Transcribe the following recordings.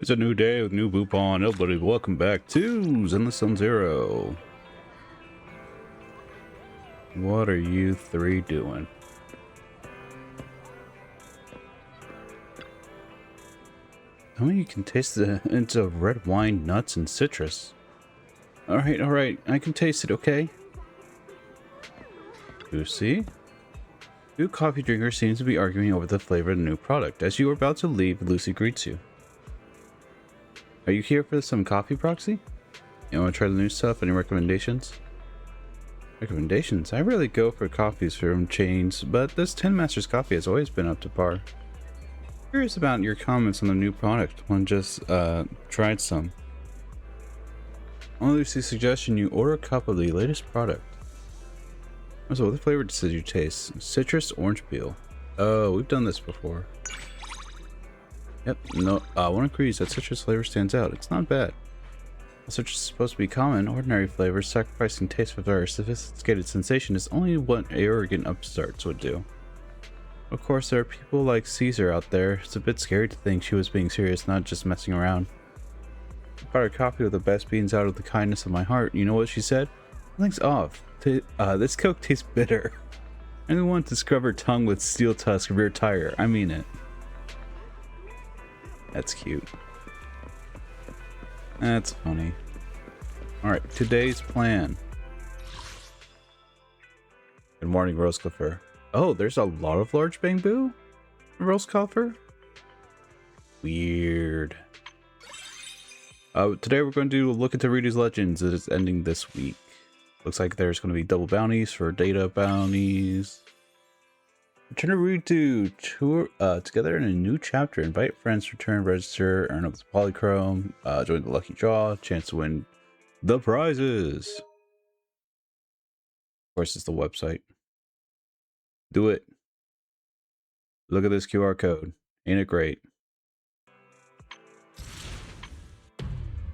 It's a new day with new boop on. Everybody, welcome back to Zenless on Zero. What are you three doing? How many you can taste the hints of red wine, nuts, and citrus? Alright, I can taste it, okay? Lucy? Two coffee drinkers seem to be arguing over the flavor of the new product. As you are about to leave, Lucy greets you. Are you here for some coffee, Proxy? You want to try the new stuff? Any recommendations? Recommendations? I rarely go for coffees from chains, but this 10 Masters coffee has always been up to par. Curious about your comments on the new product. One just tried some. On Lucy's suggestion, you order a cup of the latest product. So what flavor did you taste? Citrus, orange peel. Oh, we've done this before. Yep, no, one agrees that citrus flavor stands out. It's not bad. Citrus is supposed to be common, ordinary flavors, sacrificing taste for very sophisticated sensation is only what arrogant upstarts would do. Of course, there are people like Caesar out there. It's a bit scary to think she was being serious, not just messing around. I bought her coffee with the best beans out of the kindness of my heart. You know what she said? Something's off. This Coke tastes bitter. Anyone to scrub her tongue with steel tusk rear tire. I mean it. That's cute. That's funny. Alright, today's plan. Good morning, Rosecliffer. Oh, there's a lot of large bamboo? Rosecliffer? Weird. Today we're going to do a look into Reader's Legends. It is ending this week. Looks like there's going to be double bounties for data bounties. Return to read to tour together in a new chapter. Invite friends, return, register, earn up the polychrome, join the lucky draw, chance to win the prizes. Of course, it's the website. Do it. Look at this QR code. Ain't it great?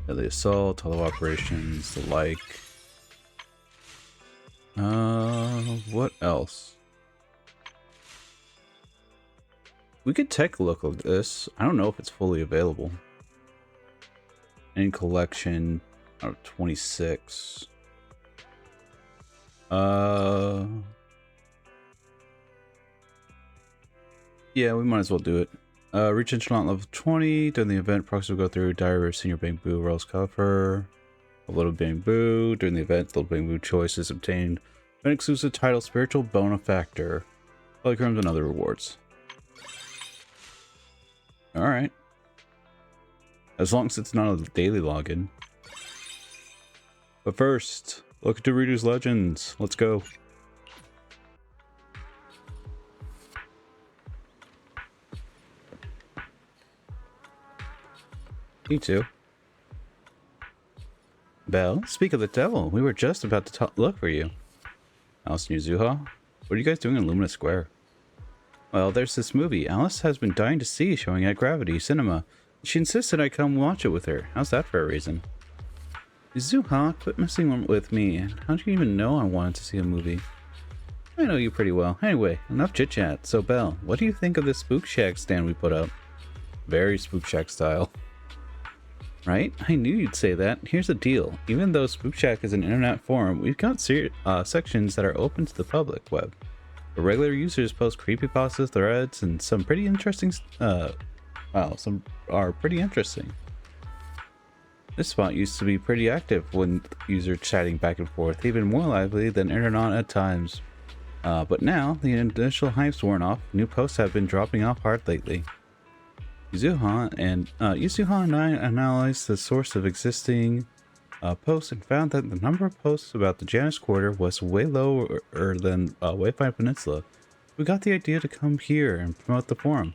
The assault, hollow operations, the like. What else? We could take a look at this. I don't know if it's fully available. In collection out of 26. Yeah, we might as well do it. Reach echelon level 20. During the event, Proxy will go through Diary of Senior Bamboo Rose cover. A little bamboo. During the event, Little Bamboo choice is obtained. An exclusive title, Spiritual Bonefactor. Polychromes and other rewards. Alright. As long as it's not a daily login. But first, look at the Reader's Legends. Let's go. Me too. Belle, speak of the devil. We were just about to look for you. Alice and Yuzuha? What are you guys doing in Luminous Square? Well, there's this movie Alice has been dying to see showing at Gravity Cinema. She insisted I come watch it with her. How's that for a reason? Yuzuha, quit messing with me. How do you even know I wanted to see a movie? I know you pretty well. Anyway, enough chit-chat. So, Belle, what do you think of this Spook Shack stand we put up? Very Spook Shack style. Right? I knew you'd say that. Here's the deal. Even though Spook Shack is an internet forum, we've got sections that are open to the public web. The regular users post creepypasta threads and some pretty interesting, some are pretty interesting. This spot used to be pretty active when users chatting back and forth, even more lively than internet at times. But now, the initial hype's worn off, new posts have been dropping off hard lately. Yuzuha and I analyzed the source of existing posts and found that the number of posts about the Janus Quarter was way lower than Wayfind Peninsula. We got the idea to come here and promote the forum.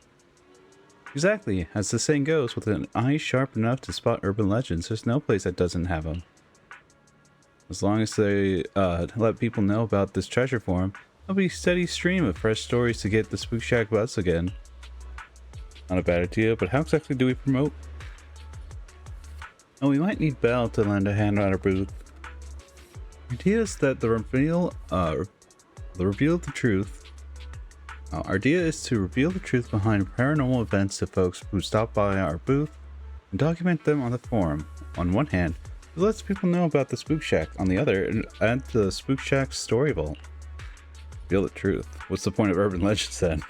Exactly, as the saying goes, with an eye sharp enough to spot urban legends, there's no place that doesn't have them. As long as they let people know about this treasure forum, there'll be a steady stream of fresh stories to get the Spook Shack buzz again. Not a bad idea, but how exactly do we promote? Oh, we might need Belle to lend a hand on our booth. The idea is that the reveal the truth Our idea is to reveal the truth behind paranormal events to folks who stop by our booth and document them on the forum. On one hand, it lets people know about the Spook Shack. On the other, it adds to the Spook Shack story vault. Feel the truth. What's the point of urban legends then?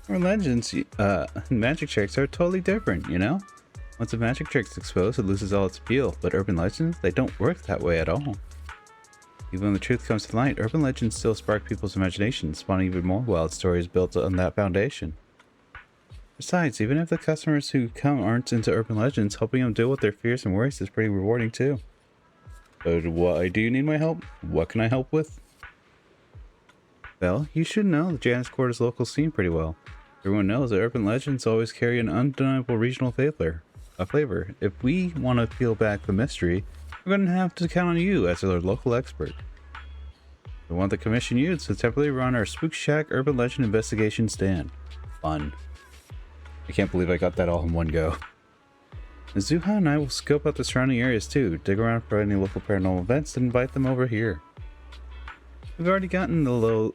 Urban legends, magic tricks are totally different, you know? Once a magic trick's exposed, it loses all its appeal, but urban legends, they don't work that way at all. Even when the truth comes to light, urban legends still spark people's imagination, spawning even more wild stories built on that foundation. Besides, even if the customers who come aren't into urban legends, helping them deal with their fears and worries is pretty rewarding too. But why do you need my help? What can I help with? Well, you should know the Janus Quarter's local scene pretty well. Everyone knows that urban legends always carry an undeniable regional flavor. If we want to peel back the mystery, we're going to have to count on you as our local expert. We want to commission you to temporarily run our Spook Shack urban legend investigation stand. Fun. I can't believe I got that all in one go. Zuha and I will scope out the surrounding areas too, dig around for any local paranormal events, and invite them over here. We've already gotten the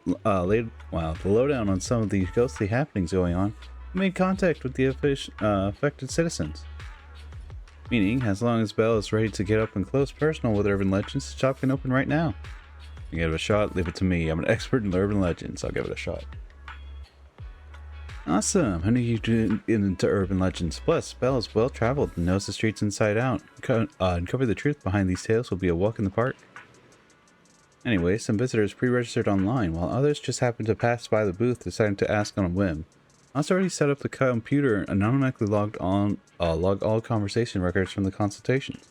lowdown on some of the ghostly happenings going on. We made contact with the affected citizens. Meaning, as long as Belle is ready to get up and close personal with urban legends, the shop can open right now. You give it a shot, leave it to me. I'm an expert in urban legends. I'll give it a shot. Awesome. How do you do into urban legends? Plus, Belle is well traveled and knows the streets inside out. Uncover the truth behind these tales will be a walk in the park. Anyway, some visitors pre-registered online, while others just happened to pass by the booth deciding to ask on a whim. I also already set up the computer and anonymously log all conversation records from the consultations.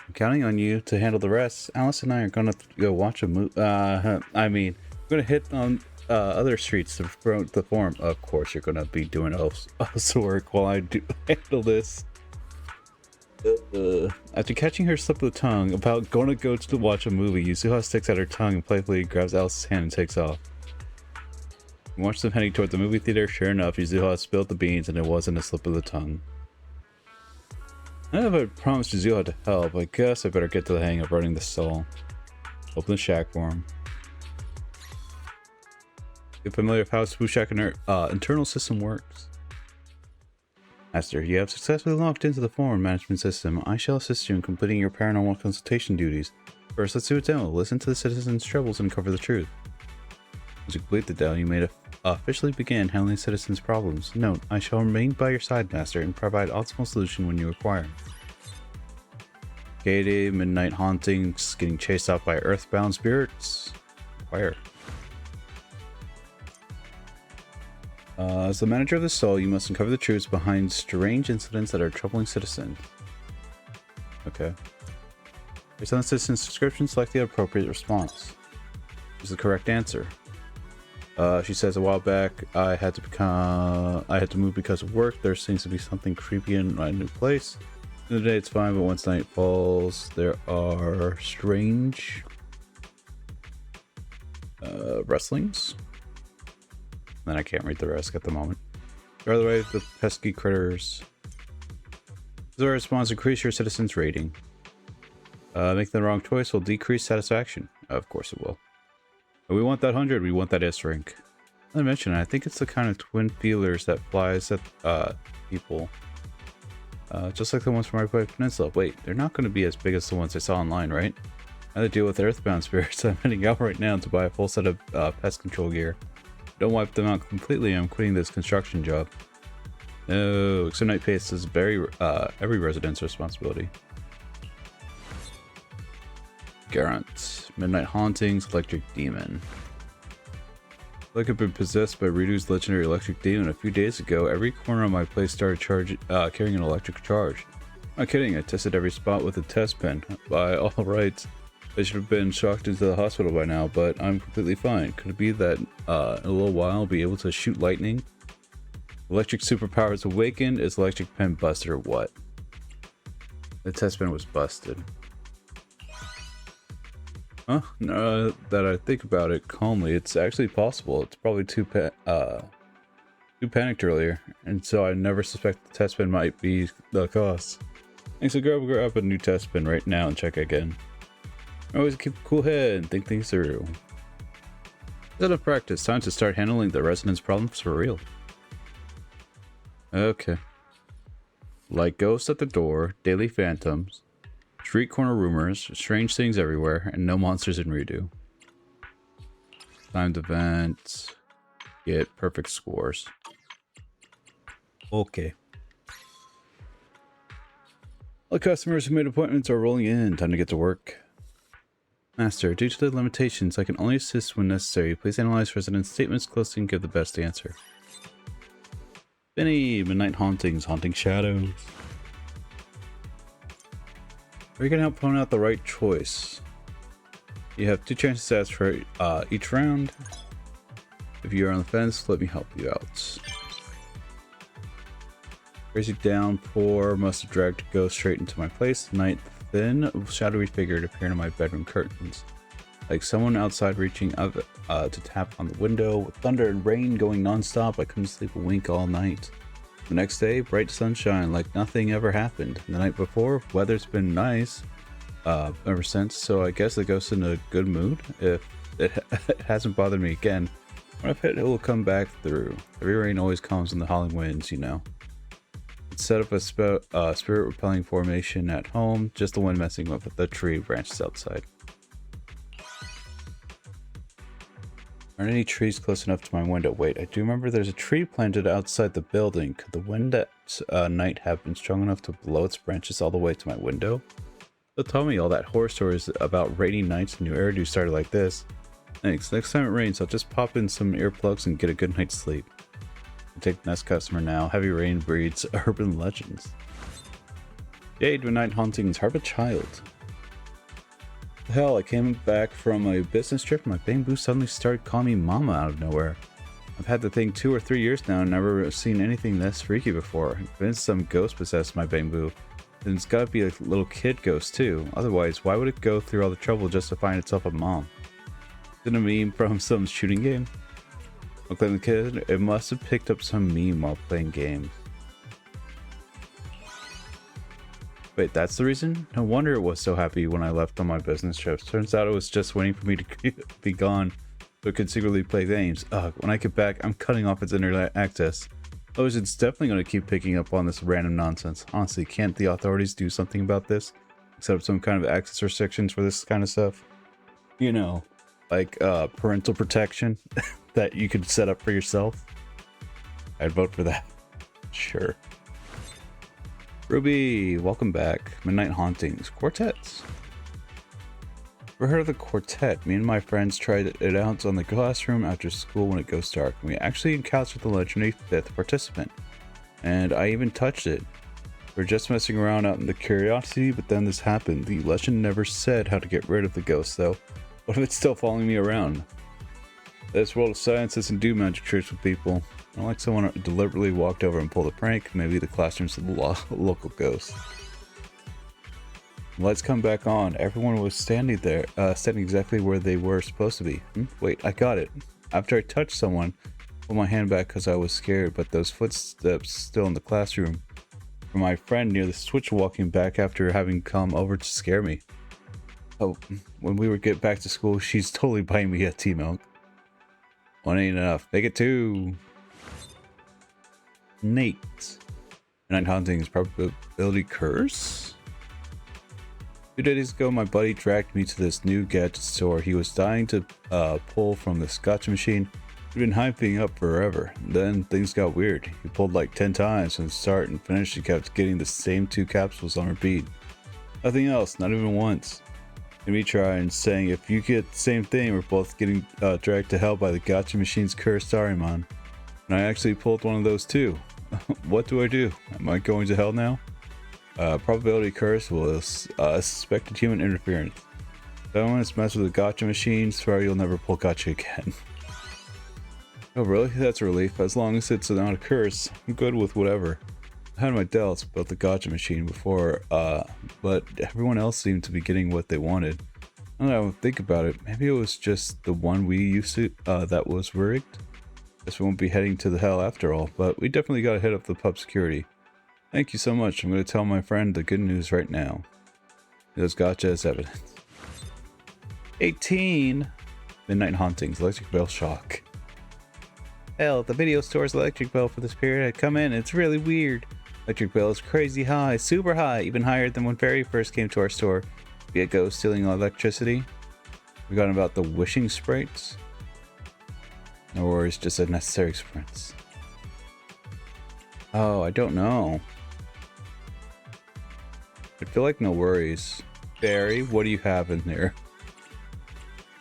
I'm counting on you to handle the rest. Alice and I are gonna go watch a movie. We're gonna hit on other streets to promote the forum. Of course, you're gonna be doing else work while I handle this. After catching her slip of the tongue about going to watch a movie, Yuzuha sticks out her tongue and playfully grabs Alice's hand and takes off. Watch them heading toward the movie theater. Sure enough, Yuzuha spilled the beans and it wasn't a slip of the tongue. Now that I've promised Yuzuha to help, I guess I better get to the hang of running the stall. Open the shack for him. Get familiar with how Spook Shack internal system works. Master, you have successfully logged into the forum management system. I shall assist you in completing your paranormal consultation duties. First, let's do a demo. Listen to the citizens' troubles and cover the truth. As you complete the demo, you may officially begin handling citizens' problems. Note, I shall remain by your side, Master, and provide optimal solution when you require. Katie, midnight hauntings, getting chased out by earthbound spirits. Fire. As the manager of the soul, you must uncover the truths behind strange incidents that are troubling citizens. Okay. Based on the citizen's description, select the appropriate response. Is the correct answer. She says a while back, I had to move because of work. There seems to be something creepy in my new place. In the day it's fine, but once night falls, there are strange rustlings. Then I can't read the rest at the moment. By the way, the pesky critters. Zora responds, increase your citizens' rating. Making the wrong choice will decrease satisfaction. Of course it will. But we want that 100, we want that S-rank. I mentioned, I think it's the kind of twin feelers that flies at people. Just like the ones from my peninsula. Wait, they're not going to be as big as the ones I saw online, right? I have to deal with earthbound spirits. I'm heading out right now to buy a full set of pest control gear. Don't wipe them out completely. I'm quitting this construction job. No, externite paste is every resident's responsibility. Garant. Midnight hauntings, electric demon. Like I've been possessed by Ridu's legendary electric demon. A few days ago, every corner of my place started carrying an electric charge. I'm not kidding, I tested every spot with a test pen. By all rights, I should have been shocked into the hospital by now, but I'm completely fine. Could it be that in a little while I'll be able to shoot lightning? Electric superpowers awakened. Is electric pen busted or what? The test pen was busted. Huh? Now that I think about it calmly, it's actually possible. It's probably too panicked earlier, and so I never suspect the test pen might be the cause. Thanks, so grab a new test pen right now and check again. Always keep a cool head and think things through. Instead of practice, time to start handling the residents' problems for real. Okay. Like ghosts at the door, daily phantoms, street corner rumors, strange things everywhere, and no monsters in Redo. Timed events. Get perfect scores. Okay. All the customers who made appointments are rolling in. Time to get to work. Master, due to the limitations, I can only assist when necessary. Please analyze residents' statements closely and give the best answer. Benny, midnight hauntings, haunting shadows. Are you going to help point out the right choice? You have 2 chances to ask for each round. If you are on the fence, let me help you out. Crazy downpour must have dragged a ghost straight into my place. Night thin, shadowy figure appeared in my bedroom curtains. Like someone outside reaching up to tap on the window. With thunder and rain going non-stop, I couldn't sleep a wink all night. The next day, bright sunshine like nothing ever happened. The night before, weather's been nice ever since, so I guess the ghost's in a good mood. If it hasn't bothered me again, when I've hit it will come back through. Heavy rain always comes in the howling winds, you know. It's set up a spirit repelling formation at home, just the wind messing with the tree branches outside. Aren't any trees close enough to my window? Wait, I do remember there's a tree planted outside the building. Could the wind at night have been strong enough to blow its branches all the way to my window? Don't tell me all that horror stories about rainy nights and New Eridu started like this. Thanks. Next time it rains, I'll just pop in some earplugs and get a good night's sleep. I'll take the next customer now. Heavy rain breeds urban legends. Jade, midnight hauntings, harp a child. Hell, I came back from a business trip and my bamboo suddenly started calling me mama out of nowhere. I've had the thing 2 or 3 years now and never seen anything this freaky before. I'm convinced some ghost possessed my bamboo. And it's gotta be a little kid ghost too. Otherwise, why would it go through all the trouble just to find itself a mom? Is it a meme from some shooting game? Look like the kid, it must have picked up some meme while playing games. Wait, that's the reason? No wonder it was so happy when I left on my business trips. Turns out it was just waiting for me to be gone so it could secretly play games. Ugh, when I get back, I'm cutting off its internet access. Otherwise, it's definitely going to keep picking up on this random nonsense. Honestly, can't the authorities do something about this? Set up some kind of access restrictions for this kind of stuff? You know, like parental protection that you could set up for yourself? I'd vote for that. Sure. Ruby, welcome back. Midnight Hauntings. Quartets. Ever heard of the quartet? Me and my friends tried it out on the classroom after school when it goes dark. We actually encountered the legendary 5th participant. And I even touched it. We were just messing around out in the curiosity, but then this happened. The legend never said how to get rid of the ghost though. What if it's still following me around? This world of science doesn't do magic tricks with people. Not like someone deliberately walked over and pulled a prank. Maybe the classroom's local ghost. Lights come back on. Everyone was standing there, standing exactly where they were supposed to be. Wait, I got it. After I touched someone, I pulled my hand back because I was scared, but those footsteps still in the classroom. For my friend near the switch walking back after having come over to scare me. Oh, when we would get back to school, she's totally buying me a tea milk. One ain't enough. Make it 2. Nate. Midnight Hauntings probability curse? 2 days ago, my buddy dragged me to this new gadget store. He was dying to pull from the gotcha machine. We'd been hyping up forever. Then things got weird. He pulled like 10 times from the start and finished. He kept getting the same 2 capsules on repeat. Nothing else, not even once. And me trying saying, if you get the same thing, we're both getting dragged to hell by the gotcha machine's curse. Sorry, man. And I actually pulled one of those too. What do I do? Am I going to hell now? Probability curse will suspected human interference. If anyone has messed with the gotcha machine, swear you'll never pull gotcha again. Oh really? That's a relief. As long as it's not a curse, I'm good with whatever. I had my doubts about the gotcha machine before, but everyone else seemed to be getting what they wanted. I don't know, think about it. Maybe it was just the one we used to that was rigged. Guess we won't be heading to the hell after all, but we definitely gotta hit up the pub security. Thank you so much. I'm gonna tell my friend the good news right now. There's gotcha as evidence. 18! Midnight Hauntings, Electric Bell Shock. Hell, the video store's electric bell for this period had come in. It's really weird. Electric bill is crazy high, super high, even higher than when Barry first came to our store. Be a ghost stealing electricity. We got about the wishing sprites. No worries, just a necessary expense. Oh, I don't know. I feel like no worries. Barry, what do you have in there?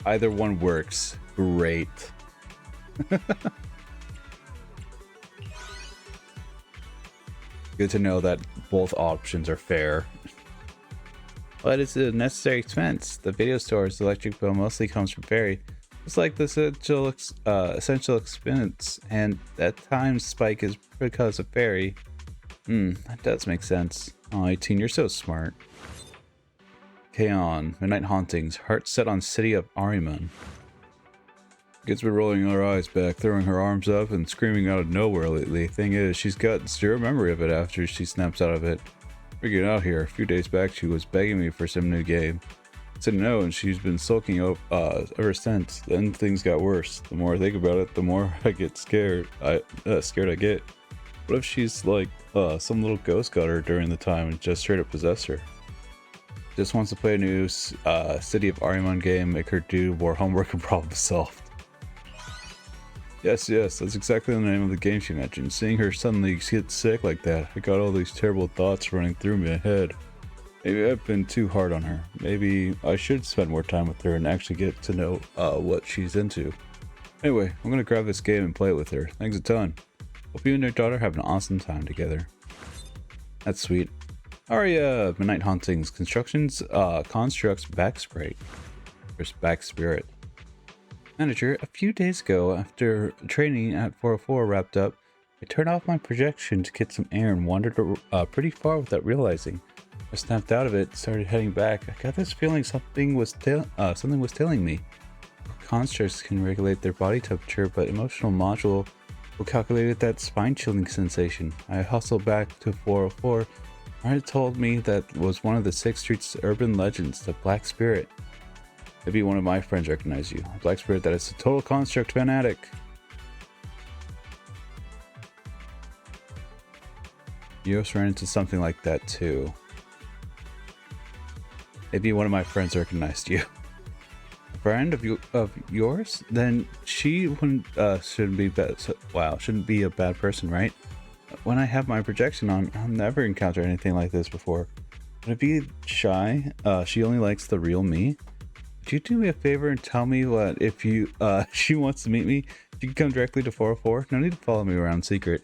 Either one works. Great. Good to know that both options are fair. But it's a necessary expense. The video store's electric bill mostly comes from Barry. It's like the essential expense, and that time spike is because of Barry. That does make sense. Oh, 18, you're so smart. Kaon, Midnight Hauntings, heart set on City of Ariman. Kids been rolling her eyes back, throwing her arms up, and screaming out of nowhere lately. Thing is, she's got zero memory of it after she snaps out of it. We're getting out here. A few days back, she was begging me for some new game. I said no, and she's been sulking ever since. Then things got worse. The more I think about it, the more I get scared. Scared I get. What if she's like some little ghost got her during the time and just straight up possessed her? Just wants to play a new City of Ariman game, make her do more homework and problem solved. Yes, that's exactly the name of the game she mentioned. Seeing her suddenly get sick like that, I got all these terrible thoughts running through my head. Maybe I've been too hard on her. Maybe I should spend more time with her and actually get to know what she's into. Anyway, I'm gonna grab this game and play it with her. Thanks a ton. Hope you and your daughter have an awesome time together. That's sweet. Aria, Midnight Hauntings, constructs back sprite. First back spirit. Manager, a few days ago, after training at 404 wrapped up, I turned off my projection to get some air and wandered pretty far without realizing. I snapped out of it, started heading back. I got this feeling something was tailing me. Constructs can regulate their body temperature, but emotional module will calculate that spine-chilling sensation. I hustled back to 404. It told me that was one of the 6th Street's urban legends, the Black Spirit. Maybe one of my friends recognize you. A Black Spirit that is a total construct fanatic. Eos ran into something like that too. Maybe one of my friends recognized you. A friend of yours? Then she shouldn't be a bad person, right? When I have my projection on, I'll never encounter anything like this before. Would it be shy? She only likes the real me. Could you do me a favor and tell me what if she wants to meet me? You can come directly to 404. No need to follow me around secret.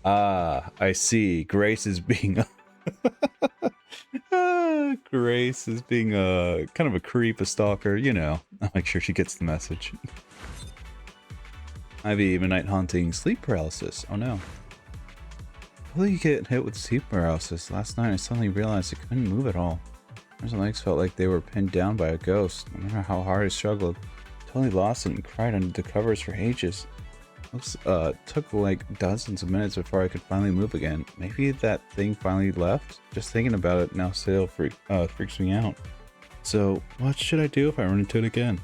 Ah, I see. Grace is being Grace is being kind of a creep, a stalker. You know, I'll make sure she gets the message. Ivy, Midnight Haunting, sleep paralysis. Oh no. How do you get hit with sleep paralysis? Last night I suddenly realized I couldn't move at all. My legs felt like they were pinned down by a ghost. No matter how hard I struggled, I totally lost it and cried under the covers for ages. Took like dozens of minutes before I could finally move again. Maybe that thing finally left? Just thinking about it now still freaks me out. So what should I do if I run into it again?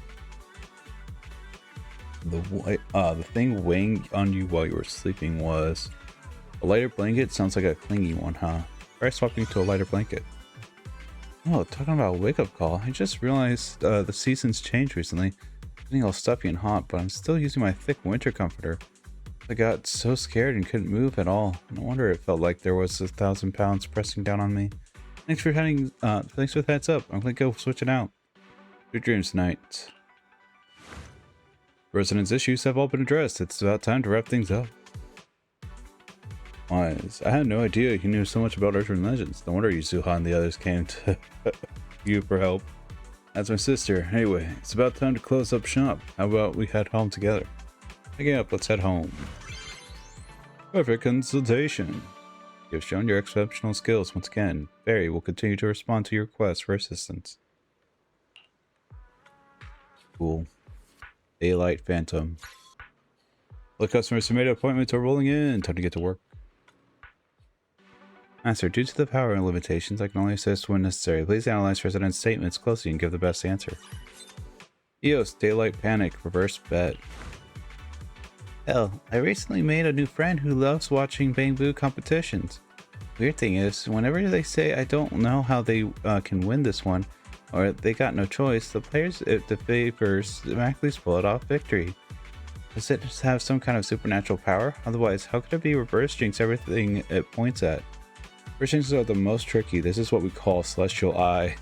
The thing weighing on you while you were sleeping was a lighter blanket. Sounds like a clingy one, huh? Try swapping to a lighter blanket. Oh, talking about a wake-up call, I just realized the seasons changed recently. Getting all stuffy and hot, but I'm still using my thick winter comforter. I got so scared and couldn't move at all. No wonder it felt like there was 1,000 pounds pressing down on me. Thanks for the heads up. I'm gonna go switch it out. Good dreams tonight. Residents' issues have all been addressed. It's about time to wrap things up. Wise. I had no idea you knew so much about urban legends. No wonder Yuzuha and the others came to you for help. That's my sister. Anyway, it's about time to close up shop. How about we head home together? Okay, up, let's head home. Perfect consultation. You've shown your exceptional skills once again. Barry will continue to respond to your requests for assistance. Cool. Daylight Phantom. All the customers who made appointments are rolling in. Time to get to work. Master, due to the power limitations, I can only assist when necessary. Please analyze residents' statements closely and give the best answer. Eos, Daylight Panic, reverse bet. Hell, I recently made a new friend who loves watching Bang Boo competitions. Weird thing is, whenever they say I don't know how they can win this one, or they got no choice, the players, if the favors, automatically pull it off victory. Does it just have some kind of supernatural power? Otherwise, how could it be reverse jinx everything it points at? Reverse jinxes are the most tricky. This is what we call celestial eye.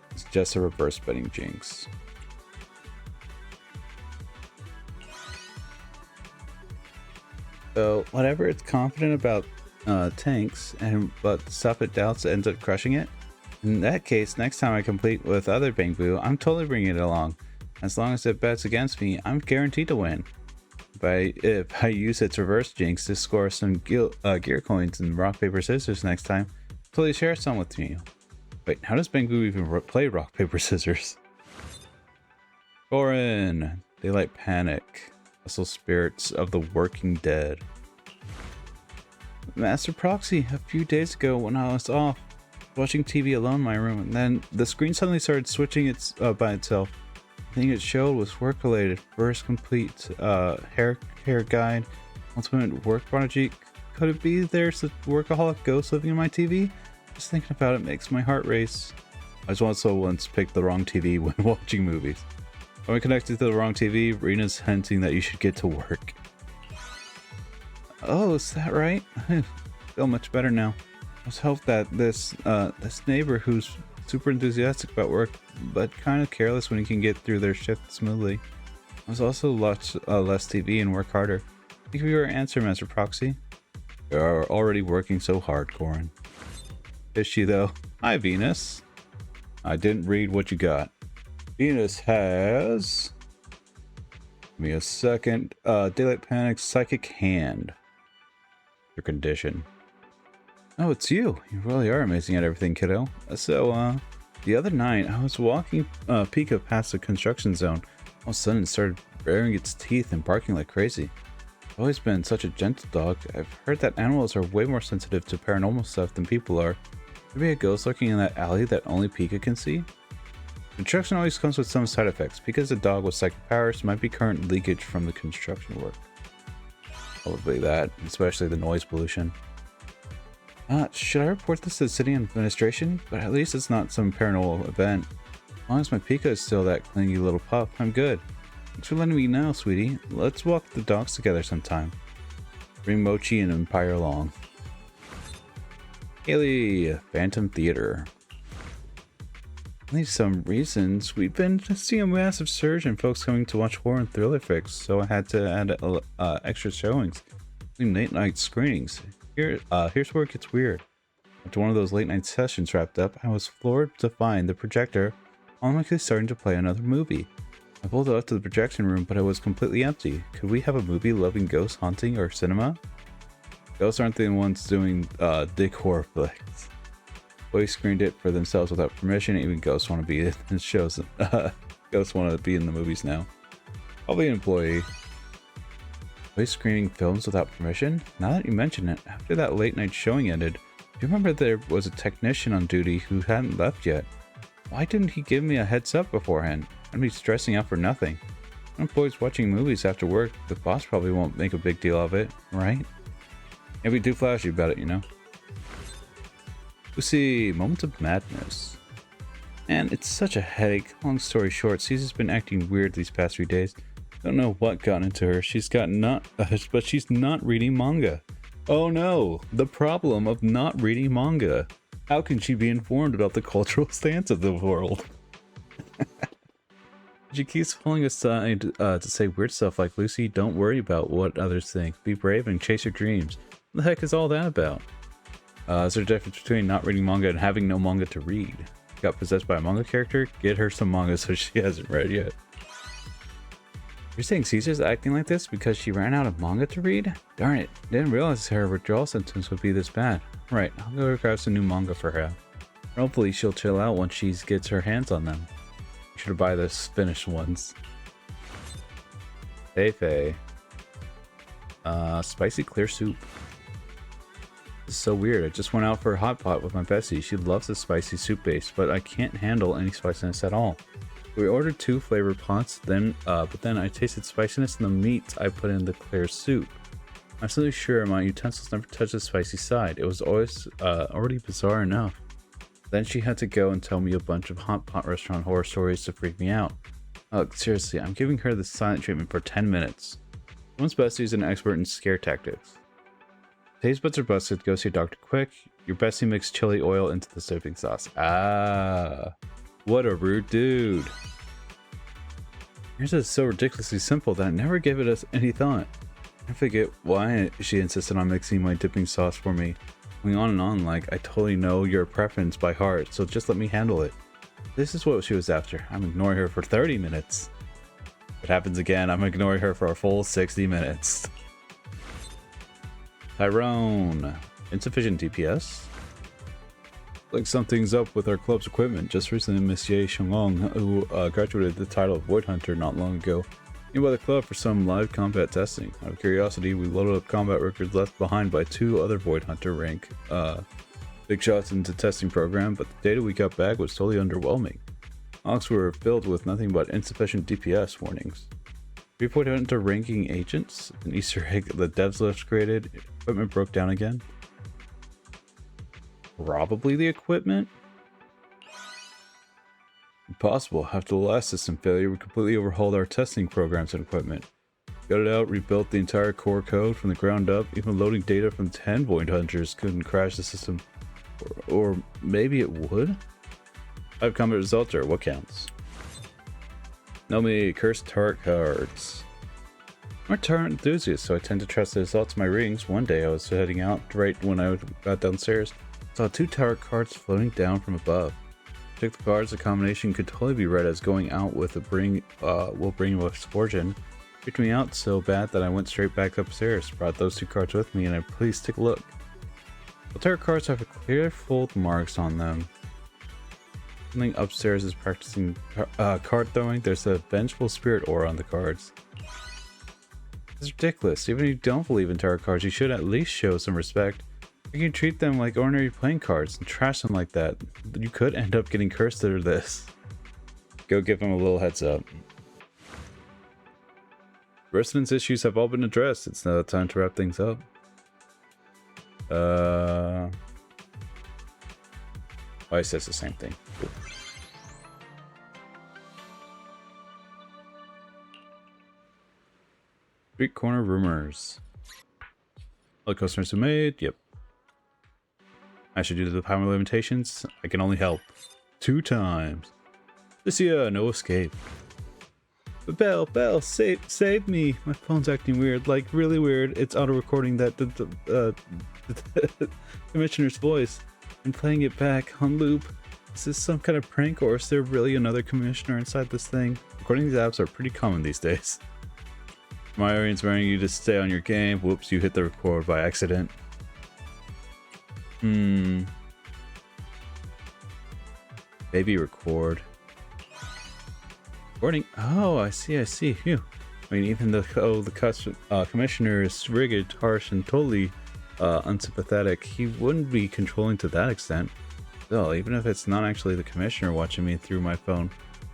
It's just a reverse betting jinx. So whatever it's confident about tanks, but stuff it doubts ends up crushing it. In that case, next time I complete with other Bangbu, I'm totally bringing it along. As long as it bets against me, I'm guaranteed to win. If I use its reverse jinx to score some gear coins and rock paper scissors next time, totally share some with me. Wait, how does Bangbu even play rock paper scissors? Gorin, Daylight Panic, Muscle Spirits of the Working Dead. Master Proxy, a few days ago when I was off watching TV alone in my room, and then the screen suddenly started switching by itself. The thing it showed was work related. First complete hair guide, ultimate work prodigy. Could it be there's a workaholic ghost living in my TV? Just thinking about it makes my heart race. I just also once picked the wrong TV when watching movies. When I connected to the wrong TV, Rena's hinting that you should get to work. Oh, is that right? I feel much better now. Let's hope that this neighbor who's super enthusiastic about work, but kind of careless when he can get through their shift smoothly. I was also watch less TV and work harder. Think of your answer, Master Proxy. You are already working so hard, Gorin. Is she though? Hi, Venus. I didn't read what you got. Venus has... Give me a second. Daylight Panic, Psychic Hand. Your condition. Oh, it's you. You really are amazing at everything, kiddo. So, the other night, I was walking Pika past the construction zone. All of a sudden, it started baring its teeth and barking like crazy. I've always been such a gentle dog. I've heard that animals are way more sensitive to paranormal stuff than people are. Maybe a ghost lurking in that alley that only Pika can see? Construction always comes with some side effects. Pika's a dog with psychic powers, might be current leakage from the construction work. Probably that, especially the noise pollution. Should I report this to the city administration? But at least it's not some paranormal event. As long as my Pika is still that clingy little pup, I'm good. Thanks for letting me know, sweetie. Let's walk the dogs together sometime. Bring Mochi and Empire along. Haley, Phantom Theater. At least some reasons, we've been seeing a massive surge in folks coming to watch horror and thriller flicks, so I had to add extra showings, including late night screenings. Here's where it gets weird. After one of those late night sessions wrapped up, I was floored to find the projector automatically starting to play another movie. I pulled it up to the projection room, but it was completely empty. Could we have a movie loving ghosts haunting our cinema? Ghosts aren't the ones doing dick horror flicks. Boys screened it for themselves without permission. Even ghosts want to be in the shows. Ghosts want to be in the movies now. Probably an employee. Boys screening films without permission? Now that you mention it, after that late night showing ended, do you remember there was a technician on duty who hadn't left yet? Why didn't he give me a heads up beforehand? I'd be stressing out for nothing. When boys watching movies after work, the boss probably won't make a big deal of it, right? Can't be too flashy about it, you know? Lucy, Moment of Madness. Man, it's such a headache. Long story short, Caesar's been acting weird these past few days. Don't know what got into her. But she's not reading manga. Oh no, the problem of not reading manga. How can she be informed about the cultural stance of the world? She keeps pulling aside to say weird stuff like, Lucy, don't worry about what others think. Be brave and chase your dreams. What the heck is all that about? Is there a difference between not reading manga and having no manga to read? Got possessed by a manga character? Get her some manga so she hasn't read yet. You're saying Caesar's acting like this because she ran out of manga to read? Darn it, didn't realize her withdrawal symptoms would be this bad. Right, I'll go grab some new manga for her. Hopefully she'll chill out once she gets her hands on them. You should buy the finished ones. Fei. Spicy clear soup. This is so weird. I just went out for a hot pot with my bestie. She loves the spicy soup base, but I can't handle any spiciness at all. We ordered 2 flavor pots, but then I tasted spiciness in the meat I put in the clear soup. absolutely sure my utensils never touched the spicy side. It was always already bizarre enough. Then she had to go and tell me a bunch of hot pot restaurant horror stories to freak me out. Look, seriously, I'm giving her the silent treatment for 10 minutes. Someone's bestie is an expert in scare tactics. Taste buds are busted, go see a doctor quick. Your bestie mixed chili oil into the soaping sauce. Ah, what a rude dude. Yours is so ridiculously simple that I never gave it any thought. I forget why she insisted on mixing my dipping sauce for me. Going on and on like I totally know your preference by heart, so just let me handle it. This is what she was after. I'm ignoring her for 30 minutes. If it happens again, I'm ignoring her for a full 60 minutes. Tyrone. Insufficient DPS? Like something's up with our club's equipment. Just recently, Miss Ye Shenglong, who graduated the title of Void Hunter not long ago, came by the club for some live combat testing. Out of curiosity, we loaded up combat records left behind by 2 other Void Hunter rank big shots into testing program, but the data we got back was totally underwhelming. Logs were filled with nothing but insufficient DPS warnings. 3 Void Hunter ranking agents, an Easter egg the devs list created, equipment broke down again. Probably the equipment? Impossible. After the last system failure, we completely overhauled our testing programs and equipment. Got it out, rebuilt the entire core code from the ground up. Even loading data from 10 Void Hunters couldn't crash the system. Or maybe it would? 5 combat results are what counts. Know me, cursed tarot cards. I'm a tarot enthusiast, so I tend to trust the results of my readings. One day I was heading out, right when I got downstairs, saw 2 tarot cards floating down from above. Check the cards, the combination could totally be read as going out with will bring misfortune. Freaked me out so bad that I went straight back upstairs, brought those 2 cards with me, and I please take a look. The tarot cards have clear fold marks on them. Something upstairs is practicing card throwing. There's a vengeful spirit aura on the cards. It's ridiculous. Even if you don't believe in tarot cards, you should at least show some respect. You can treat them like ordinary playing cards and trash them like that. You could end up getting cursed or this. Go give them a little heads up. Residence issues have all been addressed. It's now time to wrap things up. Oh, it says the same thing. Cool. Street corner rumors. All the customers who made, yep. Actually, due to the power limitations, I can only help 2 times. This year, no escape. But Belle, save me! My phone's acting weird, like really weird. It's auto-recording that the commissioner's voice and playing it back on loop. Is this some kind of prank, or is there really another commissioner inside this thing? Recording these apps are pretty common these days. My audience wanting you to stay on your game. Whoops, you hit the record by accident. Maybe record. Recording. Oh, I see. Phew. I mean, even though the commissioner is rigid, harsh, and totally unsympathetic, he wouldn't be controlling to that extent. Still, even if it's not actually the commissioner watching me through my phone,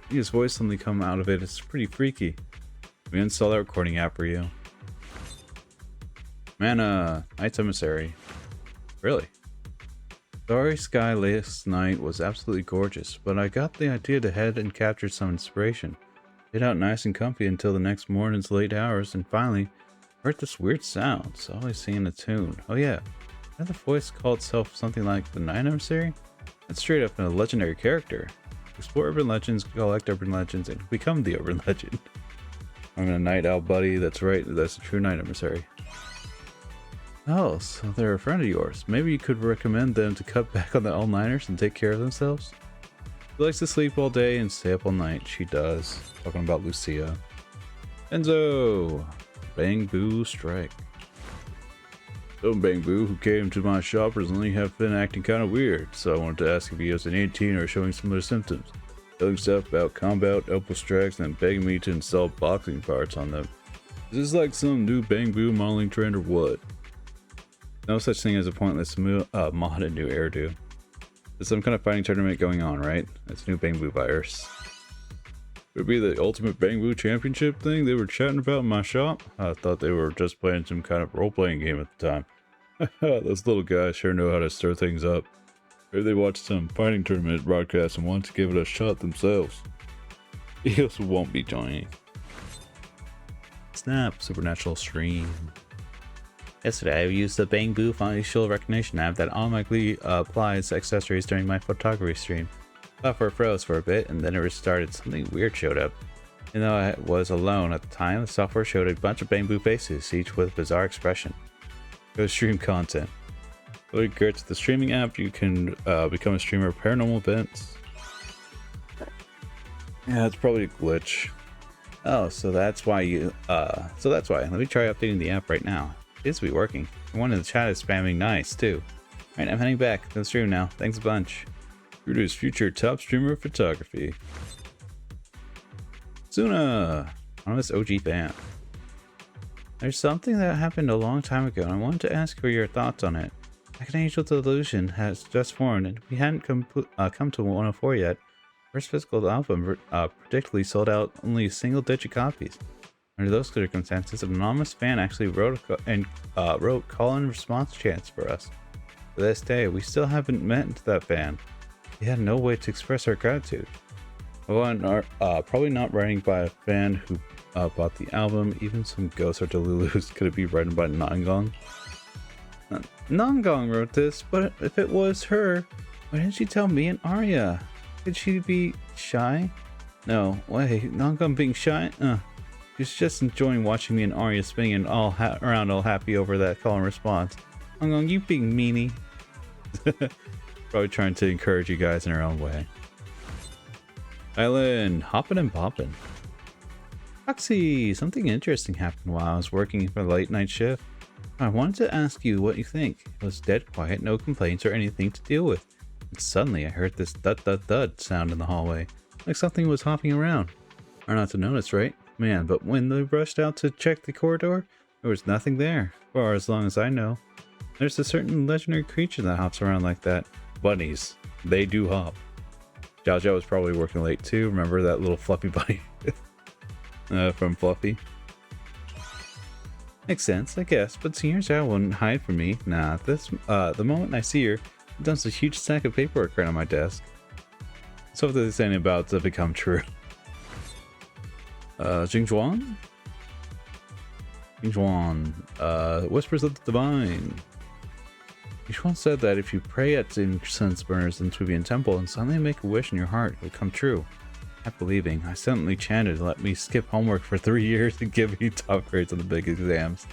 his voice suddenly come out of it. It's pretty freaky. We install that recording app for you. Mana, Night's Emissary. Really? Starry sky last night was absolutely gorgeous, but I got the idea to head and capture some inspiration. Get out nice and comfy until the next morning's late hours, and finally heard this weird sound. It's always singing a tune. Oh yeah, did the voice call itself something like the Night Emissary? That's straight up a legendary character. Explore urban legends, collect urban legends, and become the urban legend. I'm a night owl buddy. That's right, that's a true Night Emissary. Oh, so they're a friend of yours. Maybe you could recommend them to cut back on the all-nighters and take care of themselves? She likes to sleep all day and stay up all night. She does. Talking about Lucia. Enzo! Bang Boo Strike. So Bang Boo, who came to my shop recently, have been acting kind of weird, so I wanted to ask if he has an 18 or showing similar symptoms. Telling stuff about combat, elbow strikes, and begging me to install boxing parts on them. Is this like some new Bang Boo modeling trend or what? No such thing as a pointless mod and new hairdo. There's some kind of fighting tournament going on, right? It's new Bang Boo virus. Would it be the Ultimate Bangbu Championship thing they were chatting about in my shop? I thought they were just playing some kind of role-playing game at the time. Those little guys sure know how to stir things up. Maybe they watched some fighting tournament broadcast and wanted to give it a shot themselves. Eos won't be joining. Snap, supernatural stream. Yesterday, I used the Bangbu facial recognition app that automatically applies accessories during my photography stream. Software froze for a bit, and then it restarted. Something weird showed up. Even though I was alone at the time, the software showed a bunch of Bangbu faces, each with bizarre expression. Go stream content. With regards to the streaming app, you can become a streamer of paranormal events. Yeah, it's probably a glitch. Oh, so that's why you, Let me try updating the app right now. It seems to be working. One in the chat is spamming nice, too. Alright, I'm heading back to the stream now. Thanks a bunch. Rudu's future top streamer of photography. Suna! Honest OG fan. There's something that happened a long time ago, and I wanted to ask for your thoughts on it. Second Angel Delusion has just formed, and we hadn't come to 104 yet. First physical album predictably sold out only single-digit copies. Under those circumstances, an anonymous fan actually wrote call-in response chants for us. To this day, we still haven't met that fan. We had no way to express our gratitude. Probably not writing by a fan who bought the album. Even some ghosts or delulus. Could it be written by Nangong? Nangong wrote this, but if it was her, why didn't she tell me and Arya? Could she be shy? No way, Nangong being shy? She's just enjoying watching me and Arya spinning around all happy over that call and response. Nangong, you being meanie. Probably trying to encourage you guys in her own way. Island, hoppin' and poppin'. Foxy, something interesting happened while I was working for the late night shift. I wanted to ask you what you think. It was dead quiet, no complaints or anything to deal with. And suddenly I heard this thud sound in the hallway, like something was hopping around. Hard not to notice, right? Man, but when they rushed out to check the corridor, there was nothing there, for as long as I know. There's a certain legendary creature that hops around like that. Bunnies. They do hop. Zhao Zhao was probably working late too. Remember that little fluffy bunny from Fluffy? Makes sense, I guess, but Senior Zhao wouldn't hide from me. Nah, the moment I see her, it dumps a huge stack of paperwork right on my desk. So if this ain't about to become true. Jingzhuan? Jingzhuan, Whispers of the Divine. Jingzhuan said that if you pray at incense burners in Tubian Temple and suddenly make a wish in your heart, it will come true. Not believing, I suddenly chanted to let me skip homework for 3 years and give me top grades on the big exams.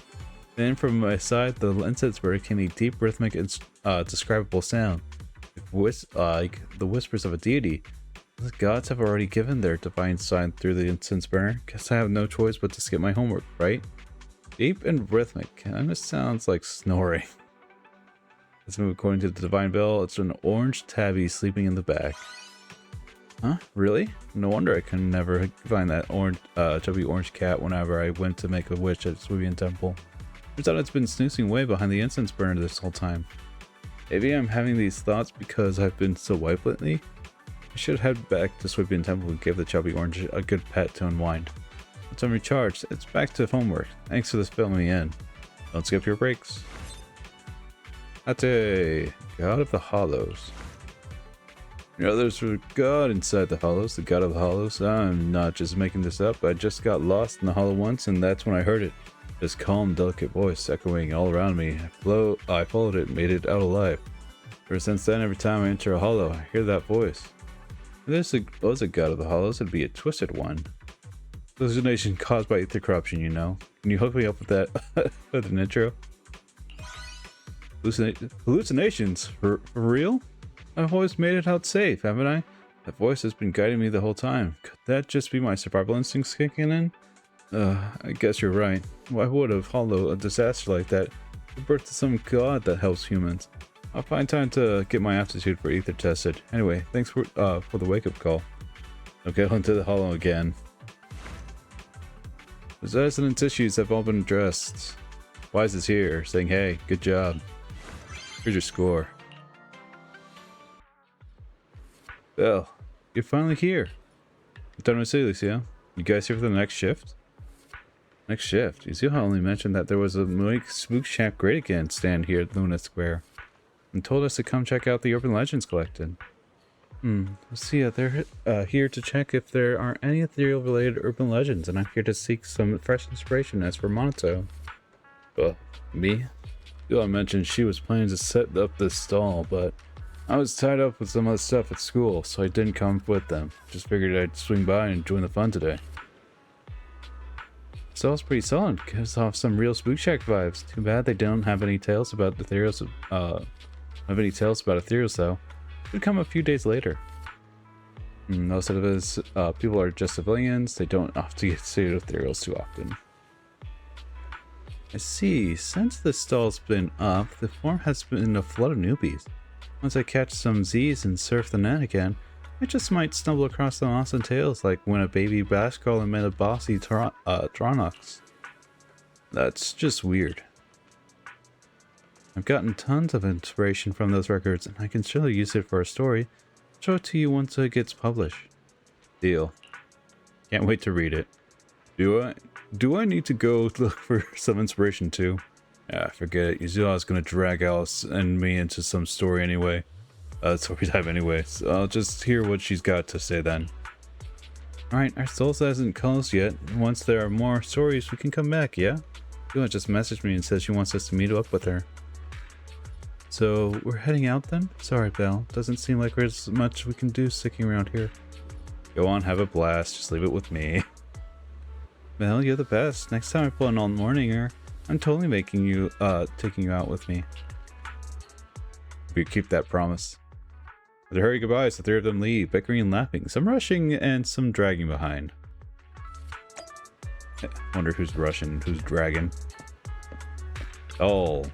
Then from my side, the incense burner came a deep, rhythmic, indescribable sound, like the whispers of a deity. The gods have already given their divine sign through the incense burner. Guess I have no choice but to skip my homework, right? Deep and rhythmic. Kinda sounds like snoring. According to the divine bell, it's an orange tabby sleeping in the back. Huh? Really? No wonder I could never find that chubby orange cat whenever I went to make a wish at Tubian Temple. Turns out it's been snoozing away behind the incense burner this whole time. Maybe I'm having these thoughts because I've been so wiped lately. I should head back to Tubian Temple and give the chubby orange a good pet to unwind. Once I'm recharged, it's back to homework. Thanks for this filling me in. Don't skip your breaks. Ate, God of the Hollows. You know, there's a god inside the hollows, the god of the hollows. I'm not just making this up. I just got lost in the hollow once, and that's when I heard it. This calm, delicate voice echoing all around me. I followed it and made it out alive. Ever since then, every time I enter a hollow, I hear that voice. If there was a god of the hollows, it'd be a twisted one. Hallucination caused by ether corruption, you know. Can you hook me up with that with an intro? Hallucinations? For real? I've always made it out safe, haven't I? That voice has been guiding me the whole time. Could that just be my survival instincts kicking in? I guess you're right. Why would a hollow a disaster like that give birth to some god that helps humans? I'll find time to get my aptitude for ether tested. Anyway, thanks for the wake-up call. I'll get into the hollow again. The resident issues have all been addressed. Wise is here, saying, hey, good job. Here's your score. Well, you're finally here. done with Celus, yeah? You guys here for the next shift? Next shift? Yuzuha only mentioned that there was a Make Spook Shack Great Again stand here at Luna Square, and told us to come check out the Urban Legends collected. So yeah, they're here to check if there are any ethereal-related urban legends, and I'm here to seek some fresh inspiration as for Monato. Me? Yuzuha mentioned she was planning to set up this stall, but I was tied up with some other stuff at school, so I didn't come with them. Just figured I'd swing by and join the fun today. Stall's pretty solid, gives off some real Spook Shack vibes. Too bad they don't have any tales about ethereals. Ethereals though. Would come a few days later. Most of his people are just civilians. They don't often get sued ethereals too often. I see. Since the stall's been up, the forum has been a flood of newbies. Once I catch some Z's and surf the net again, I just might stumble across some awesome tales like when a baby bass crawler met a bossy Tronox. That's just weird. I've gotten tons of inspiration from those records, and I can surely use it for a story. I'll show it to you once it gets published. Deal. Can't wait to read it. Do I need to go look for some inspiration too? Ah, forget it. Yuzuha's gonna drag Alice and me into some story anyway. Story time anyway, so I'll just hear what she's got to say then. Alright, our souls hasn't closed yet. Once there are more stories, we can come back, yeah? Yuzuha just messaged me and says she wants us to meet up with her. So, we're heading out then? Sorry, Belle. Doesn't seem like there's much we can do sticking around here. Go on, have a blast. Just leave it with me. Belle, you're the best. Next time I pull an all-morninger, I'm totally taking you out with me. We keep that promise. With a hurry goodbyes, the three of them leave, bickering and laughing, some rushing and some dragging behind. Wonder who's rushing and who's dragging. Oh.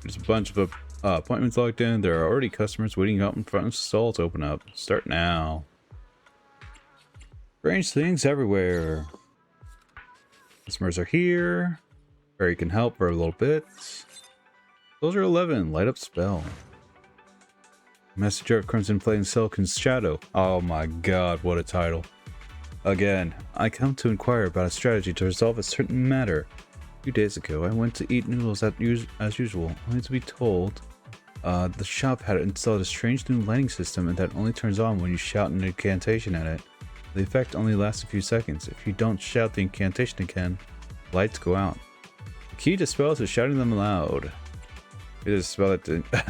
There's a bunch of appointments logged in. There are already customers waiting out in front of the stall to open up. Start now. Strange things everywhere. Customers are here. Barry can help for a little bit. Soldier 11, light up spell. Messenger of Crimson Flame Silken's Shadow. Oh my god, what a title. Again, I come to inquire about a strategy to resolve a certain matter. A few days ago, I went to eat noodles as usual, only to be told the shop had installed a strange new lighting system and that only turns on when you shout an incantation at it. The effect only lasts a few seconds. If you don't shout the incantation again, lights go out. The key to spells is shouting them aloud. It is a spell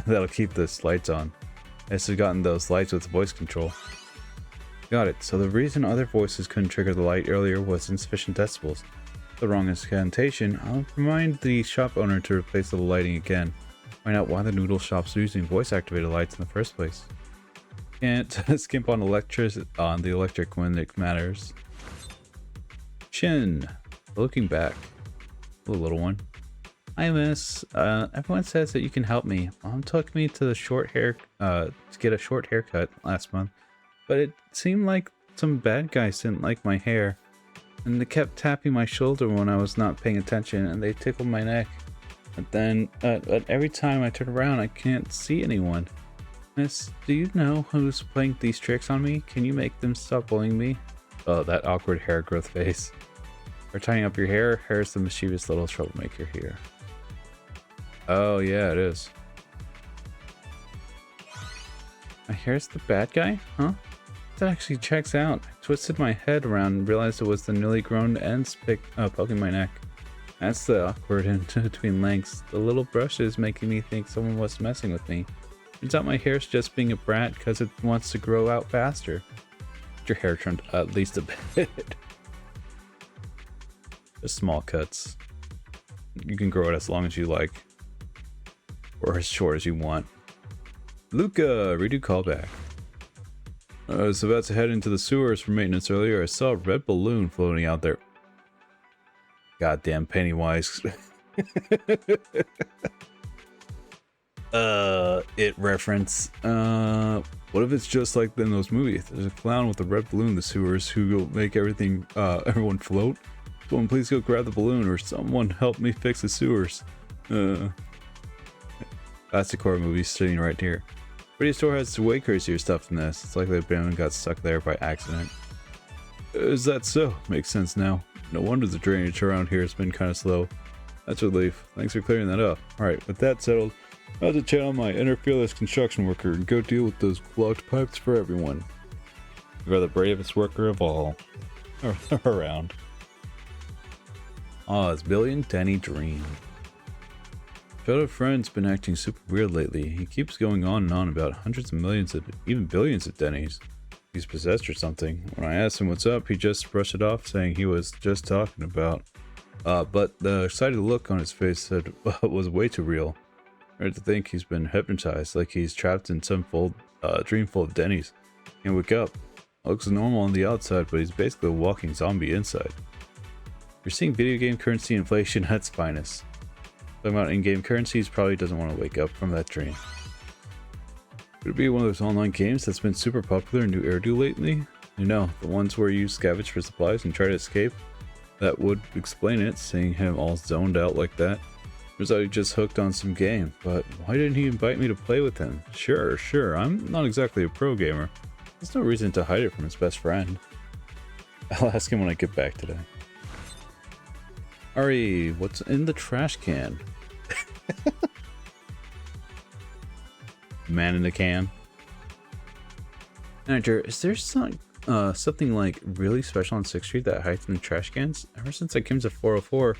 that'll keep the lights on. I just have gotten those lights with voice control. Got it. So the reason other voices couldn't trigger the light earlier was insufficient decibels. The wrong incantation. I'll remind the shop owner to replace the lighting again. Find out why the noodle shop's using voice-activated lights in the first place. Can't skimp on the electric when it matters. Shin. Looking back. The little one. Hi, miss. Everyone says that you can help me. Mom took me to to get a short haircut last month, but it seemed like some bad guys didn't like my hair, and they kept tapping my shoulder when I was not paying attention, and they tickled my neck. But then, every time I turn around, I can't see anyone. Miss, do you know who's playing these tricks on me? Can you make them stop bullying me? Oh, that awkward hair growth face. Or tying up your hair. Hair's the mischievous little troublemaker here. Oh, yeah, it is. My hair's the bad guy? Huh? That actually checks out. I twisted my head around and realized it was the newly grown ends poking my neck. That's the awkward in between lengths. The little brush is making me think someone was messing with me. Turns out my hair's just being a brat because it wants to grow out faster. Get your hair trimmed at least a bit. Just small cuts. You can grow it as long as you like. Or as short as you want. Luca, redo callback. I was about to head into the sewers for maintenance earlier. I saw a red balloon floating out there. Goddamn Pennywise. It reference. What if it's just like in those movies? There's a clown with a red balloon in the sewers who will make everyone float. Someone please go grab the balloon, or someone help me fix the sewers. That's the core movie sitting right here. But your store has way crazier stuff than this. It's likely the bin got stuck there by accident. Is that so? Makes sense now. No wonder the drainage around here has been kind of slow. That's a relief. Thanks for clearing that up. Alright, with that settled, I have to channel my inner fearless construction worker and go deal with those clogged pipes for everyone. You are the bravest worker of all. Around. Oz, Billy and Denny dream. Fellow friend's been acting super weird lately. He keeps going on and on about hundreds of millions of, even billions of Denny's. He's possessed or something. When I asked him what's up, he just brushed it off, saying he was just talking about. But the excited look on his face said was way too real. I had to think he's been hypnotized, like he's trapped in some dream full of Denny's. Can't wake up. Looks normal on the outside, but he's basically a walking zombie inside. You're seeing video game currency inflation at its finest. Talking about in-game currencies, probably doesn't want to wake up from that dream. Could it be one of those online games that's been super popular in New Eridu lately? You know, the ones where you scavenge for supplies and try to escape? That would explain it, seeing him all zoned out like that. Turns out he just hooked on some game, but why didn't he invite me to play with him? Sure, I'm not exactly a pro gamer. There's no reason to hide it from his best friend. I'll ask him when I get back today. Ari, what's in the trash can? Man in the can. Manager, is there something like really special on 6th Street that hides in the trash cans? Ever since I came to 404,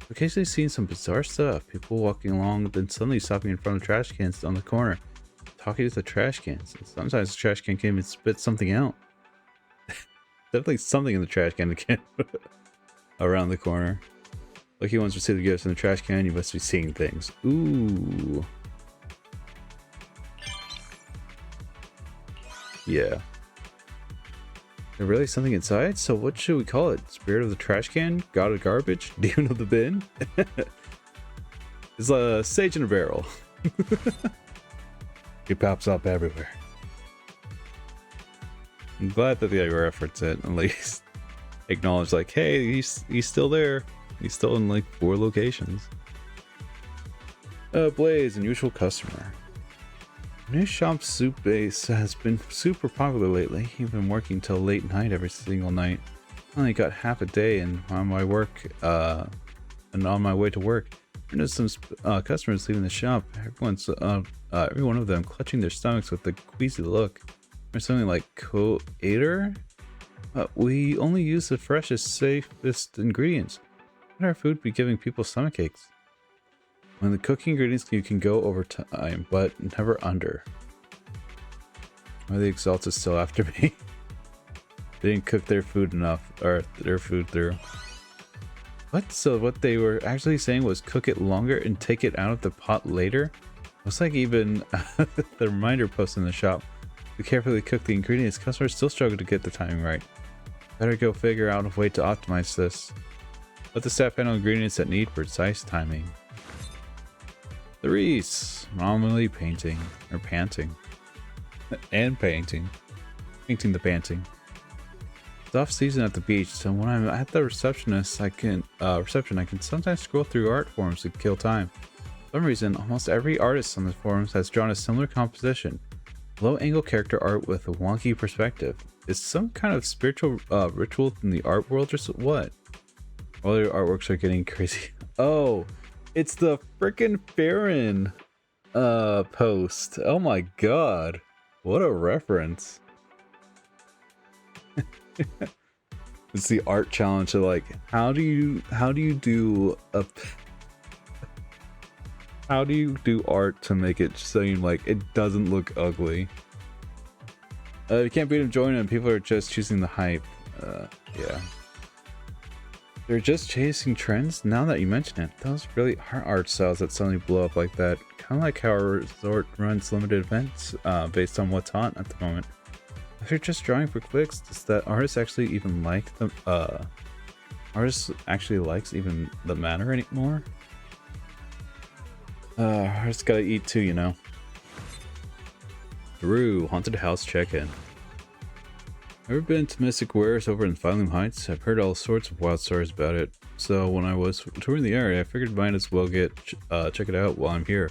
I've occasionally seen some bizarre stuff. People walking along, then suddenly stopping in front of trash cans on the corner, talking to the trash cans. And sometimes the trash can even spit something out. Definitely something in the trash can again. Around the corner. Lucky ones receive the gifts in the trash can, you must be seeing things. Ooh. Yeah. There's really something inside? So what should we call it? Spirit of the trash can? God of garbage? Demon of the bin? It's a sage in a barrel. He pops up everywhere. I'm glad that they reference it, at least. Acknowledge like, hey, he's still there. He's still in like 4 locations. Blaze, unusual customer. New shop soup base has been super popular lately. He's been working till late night every single night. I only got half a day and on my way to work. I noticed some customers leaving the shop. Every one of them clutching their stomachs with a queasy look. There's something like co-ater? We only use the freshest, safest ingredients. Why would our food be giving people stomach aches? When the cooking ingredients you can go over time, but never under. Why are the Exalted still after me? They didn't cook their food enough, or their food through. What? So what they were actually saying was cook it longer and take it out of the pot later? Looks like even the reminder post in the shop. To carefully cook the ingredients, customers still struggle to get the timing right. Better go figure out a way to optimize this. Let the staff handle ingredients that need precise timing. Therese, normally painting, or panting. And painting. Painting the panting. It's off season at the beach, so when I'm at the reception, I can sometimes scroll through art forums to kill time. For some reason, almost every artist on the forums has drawn a similar composition. Low-angle character art with a wonky perspective. Is some kind of spiritual ritual in the art world or what? All their artworks are getting crazy. Oh, it's the frickin' Farron post. Oh my god. What a reference. It's the art challenge of like, how do you do art to make it seem like it doesn't look ugly? You can't beat them, join them. People are just choosing the hype. Yeah. They're just chasing trends? Now that you mention it, those really are art styles that suddenly blow up like that. Kind of like how a resort runs limited events based on what's hot at the moment. If you're just drawing for clicks, does that artist actually even like them? Artists actually likes even the matter anymore? Artists gotta eat too, you know. Drew, haunted house check-in. Ever been to Mystic Wares over in Phylum Heights? I've heard all sorts of wild stories about it. So when I was touring the area, I figured might as well check it out while I'm here.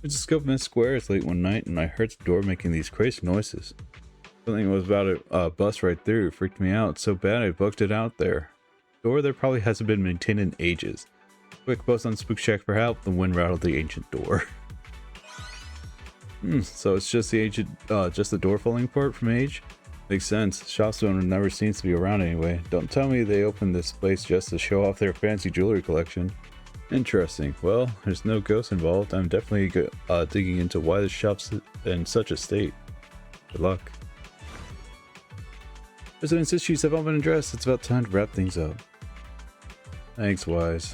I just scoped in squares late one night and I heard the door making these crazy noises. Something was about to bust right through. It freaked me out so bad I booked it out there. Door there probably hasn't been maintained in ages. Quick post on Spook Shack for help. The wind rattled the ancient door. So it's just the ancient, just the door falling apart from age? Makes sense. Shop's owner never seems to be around anyway. Don't tell me they opened this place just to show off their fancy jewelry collection. Interesting. Well, there's no ghosts involved. I'm definitely digging into why the shop's in such a state. Good luck. Residents' issues have all been addressed. It's about time to wrap things up. Thanks, Wise.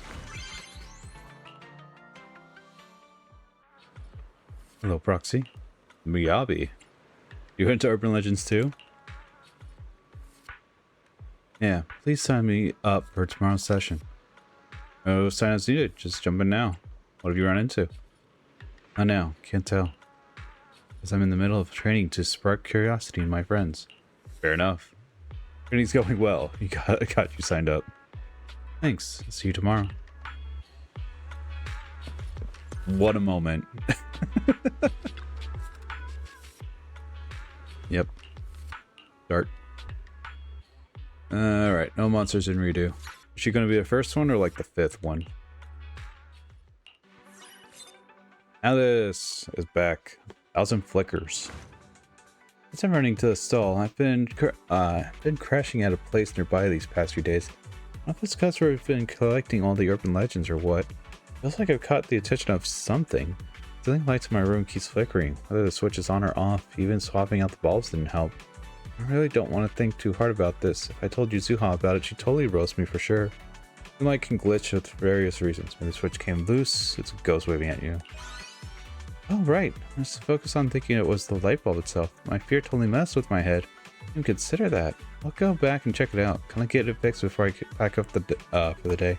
Hello, Proxy. Miyabi. You into Urban Legends too? Yeah, please sign me up for tomorrow's session. No sign-ups needed, just jump in now. What have you run into? I know, can't tell. As I'm in the middle of training to spark curiosity in my friends. Fair enough. Training's going well. I got you signed up. Thanks. See you tomorrow. What a moment. Yep. Start. Alright, no monsters in redo. Is she gonna be the first one or like the 5th one? Alice is back. 1,000 flickers. As I'm running to the stall, I've been crashing at a place nearby these past few days. I don't know if this customer has been collecting all the urban legends or what. Feels like I've caught the attention of something. Ceiling lights in my room keeps flickering. Whether the switch is on or off, even swapping out the bulbs didn't help. I really don't want to think too hard about this. If I told Yuzuha about it, she'd totally roast me for sure. The light can glitch for various reasons. When the switch came loose, it's a ghost waving at you. Oh right, I was focused on thinking it was the light bulb itself. My fear totally messed with my head. I didn't consider that. I'll go back and check it out. Can I get it fixed before I pack up for the day?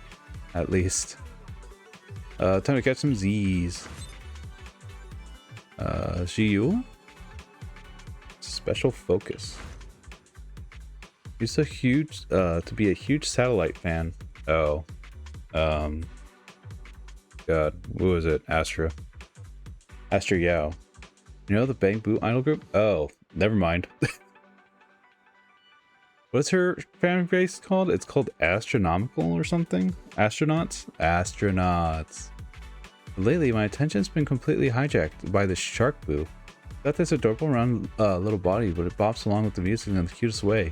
At least. Time to catch some Z's. Shiyu? Special focus. He's a huge, to be a huge satellite fan. Oh. God, what was it? Astra Yao. You know the Bamboo Idol group? Oh, never mind. What's her fan base called? It's called Astronomical or something? Astronauts? Astronauts. Lately, my attention's been completely hijacked by the shark boo. Got this adorable round little body, but it bops along with the music in the cutest way.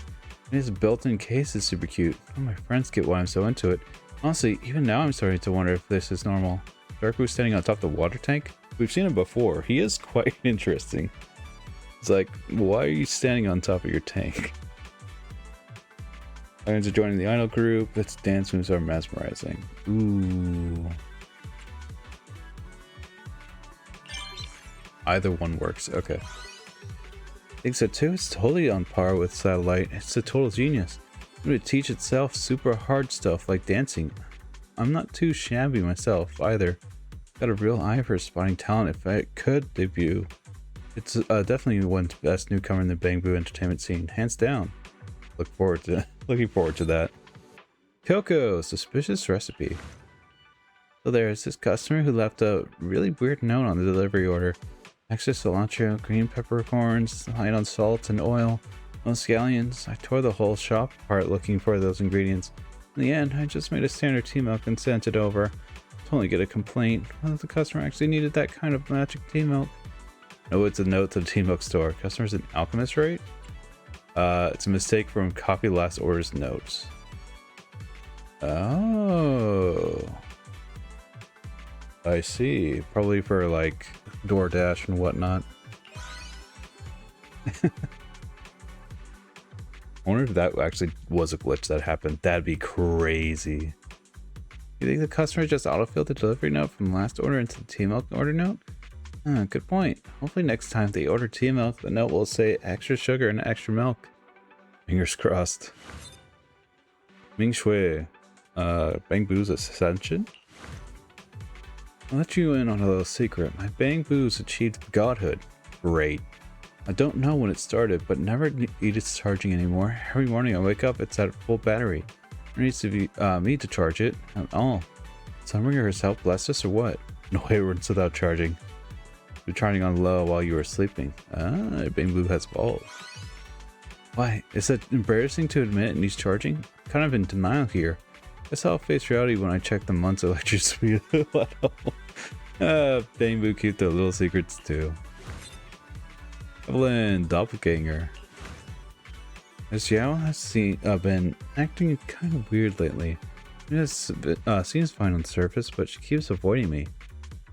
And his built-in case is super cute. All my friends get why I'm so into it. Honestly, even now I'm starting to wonder if this is normal. Shark boo standing on top of the water tank? We've seen him before. He is quite interesting. It's like, why are you standing on top of your tank? Fans are joining the idol group. Its dance moves are mesmerizing. Ooh. Either one works. Okay. I think so too. It's totally on par with Satellite. It's a total genius. It would teach itself super hard stuff like dancing. I'm not too shabby myself either. Got a real eye for spotting talent if I could debut. It's definitely one's best newcomer in the Bamboo entertainment scene, hands down. Looking forward to that. Coco, suspicious recipe. So there's this customer who left a really weird note on the delivery order. Extra cilantro, green peppercorns, light on salt and oil, no scallions. I tore the whole shop apart looking for those ingredients. In the end, I just made a standard tea milk and sent it over. Totally get a complaint. Whether the customer actually needed that kind of magic tea milk. No, it's a note to the tea milk store. Customer's an alchemist, right? It's a mistake from copy last order's notes. Oh. I see. Probably for like DoorDash and whatnot. I wonder if that actually was a glitch that happened. That'd be crazy. You think the customer just autofilled the delivery note from last order into the tea milk order note? Good point. Hopefully next time they order tea milk, the note will say extra sugar and extra milk. Fingers crossed. Ming Shui. Bamboo's Ascension? I'll let you in on a little secret. My Bamboo's achieved godhood. Great. I don't know when it started, but never needed charging anymore. Every morning I wake up, it's at full battery. There needs to be me to charge it at all. Sunbringer herself blessed us or what? No way it runs without charging. You're turning on low while you were sleeping. Ah, Bamboo has balls. Why, is it embarrassing to admit it needs charging? I'm kind of in denial here. Guess I'll face reality when I check the month's electricity level. Bamboo keep their little secrets too. Evelyn, doppelganger. Miss Yao has been acting kind of weird lately. Seems fine on the surface, but she keeps avoiding me.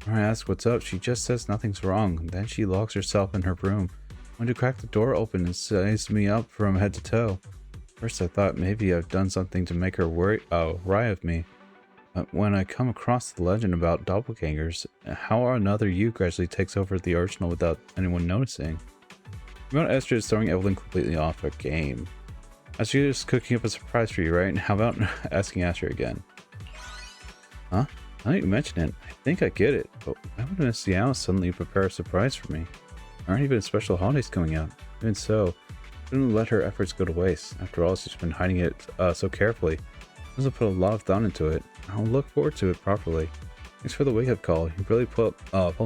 When I ask what's up, she just says nothing's wrong, and then she locks herself in her room. I went to crack the door open and sized me up from head to toe. First I thought maybe I've done something to make her wary of me. But when I come across the legend about doppelgangers, how another you gradually takes over the arsenal without anyone noticing. Remote Esther is throwing Evelyn completely off her game. Astra's cooking up a surprise for you, right? How about asking Astra again? Huh? Now that you mention it, I think I get it, but why would Miss Yao suddenly prepare a surprise for me? There aren't even special holidays coming up. Even so, I shouldn't let her efforts go to waste. After all, she's been hiding it so carefully. She must have put a lot of thought into it. I'll look forward to it properly. Thanks for the wake-up call. You really pulled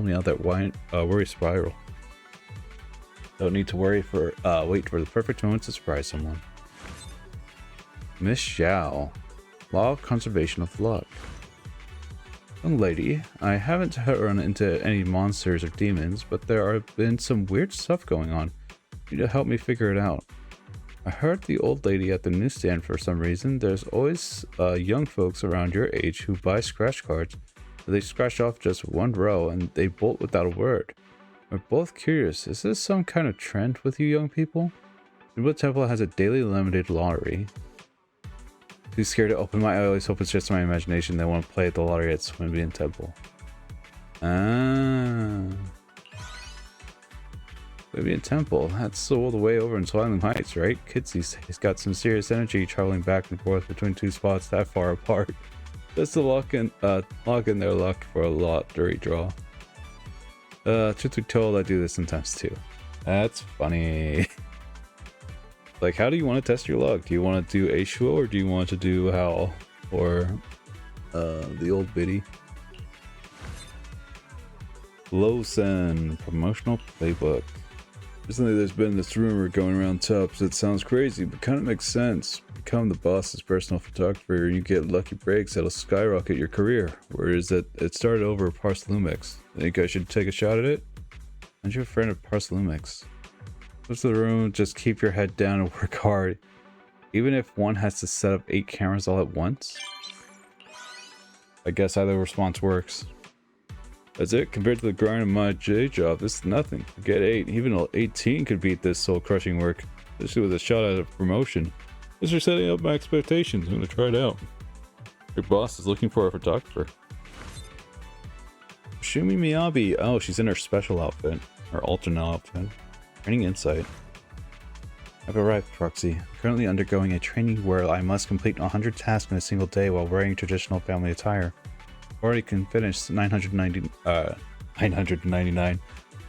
me out that worry spiral. Don't need to worry for wait for the perfect moment to surprise someone. Miss Xiao, Law of Conservation of Luck. Young lady, I haven't run into any monsters or demons, but there have been some weird stuff going on. You need to help me figure it out. I heard the old lady at the newsstand for some reason. There's always young folks around your age who buy scratch cards. They scratch off just one row and they bolt without a word. We're both curious, is this some kind of trend with you young people? Jimbo Temple has a daily limited lottery. Too scared to open my eyes. I always hope it's just my imagination. They want to play at the lottery at Swimbian Temple. Swimbian Temple. That's all the way over in Swiling Heights, right? Kids these days got some serious energy traveling back and forth between two spots that far apart. Just to lock in their luck for a lottery draw. Truth be told, I do this sometimes too. That's funny. Like, how do you want to test your luck? Do you want to do Aishuo or do you want to do Howl? Or the old biddy? Lawson promotional playbook. Recently there's been this rumor going around Tubbs that sounds crazy, but kind of makes sense. Become the boss's personal photographer and you get lucky breaks that'll skyrocket your career. Whereas it started over Parslumix. Think I should take a shot at it? Aren't you a friend of Parslumix? Close to the room, just keep your head down and work hard. Even if one has to set up 8 cameras all at once? I guess either response works. That's it, compared to the grind of my J job, this is nothing. Get 8, even 18 could beat this soul-crushing work. Especially with a shot at a promotion. As you're setting up my expectations, I'm gonna try it out. Your boss is looking for a photographer. Shumi Miyabi, oh, she's in her special outfit. Her alternate outfit. Training insight. I've arrived, Proxy. I'm currently undergoing a training where I must complete 100 tasks in a single day while wearing traditional family attire. I've already finished 999.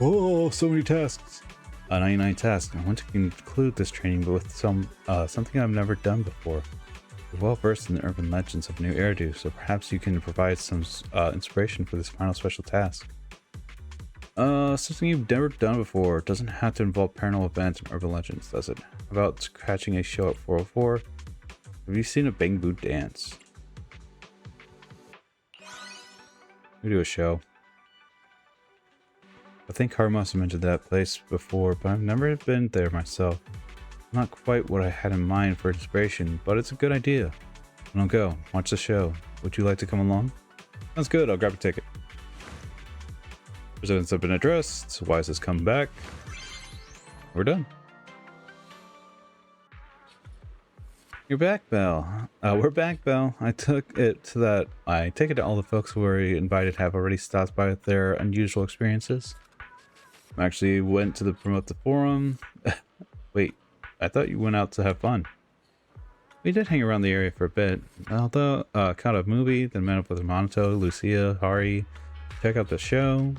Oh, so many tasks. 99 tasks. I want to conclude this training with something I've never done before. You're well versed in the urban legends of New Eridu, so perhaps you can provide some inspiration for this final special task. Something you've never done before. It doesn't have to involve paranormal events and urban legends, does it? How about catching a show at 404? Have you seen a Bamboo dance? We do a show. I think Har must have mentioned that place before, but I've never been there myself. Not quite what I had in mind for inspiration, but it's a good idea. I'll go. Watch the show. Would you like to come along? Sounds good. I'll grab a ticket. Residents have been addressed. Wise has come back. We're done. You're back, Belle. We're back, Belle. I take it to all the folks who were invited have already stopped by with their unusual experiences. I actually went to promote the forum. Wait, I thought you went out to have fun. We did hang around the area for a bit. Although, caught a movie, then met up with Monato, Lucia, Hari, check out the show.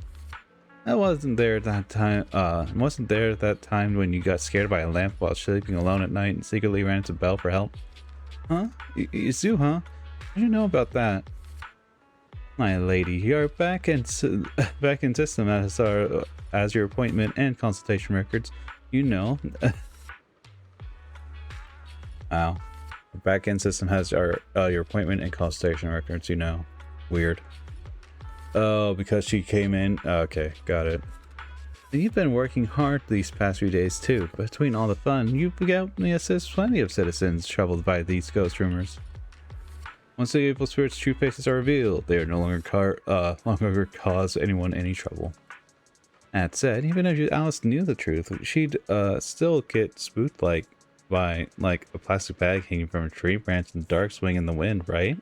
I wasn't there that time. When you got scared by a lamp while sleeping alone at night and secretly ran to Belle for help. Huh? Izu, huh? How did you know about that? My lady, you're back in system as your appointment and consultation records. You know. Wow. Back end system has your appointment and consultation records. You know. Weird. Oh, because she came in. Okay, got it. You've been working hard these past few days too. Between all the fun, you've helped me assist plenty of citizens troubled by these ghost rumors. Once the evil spirit's true faces are revealed, they are no longer cause anyone any trouble. That said, even if Alice knew the truth, she'd still get spooked by a plastic bag hanging from a tree branch in the dark swinging in the wind, right?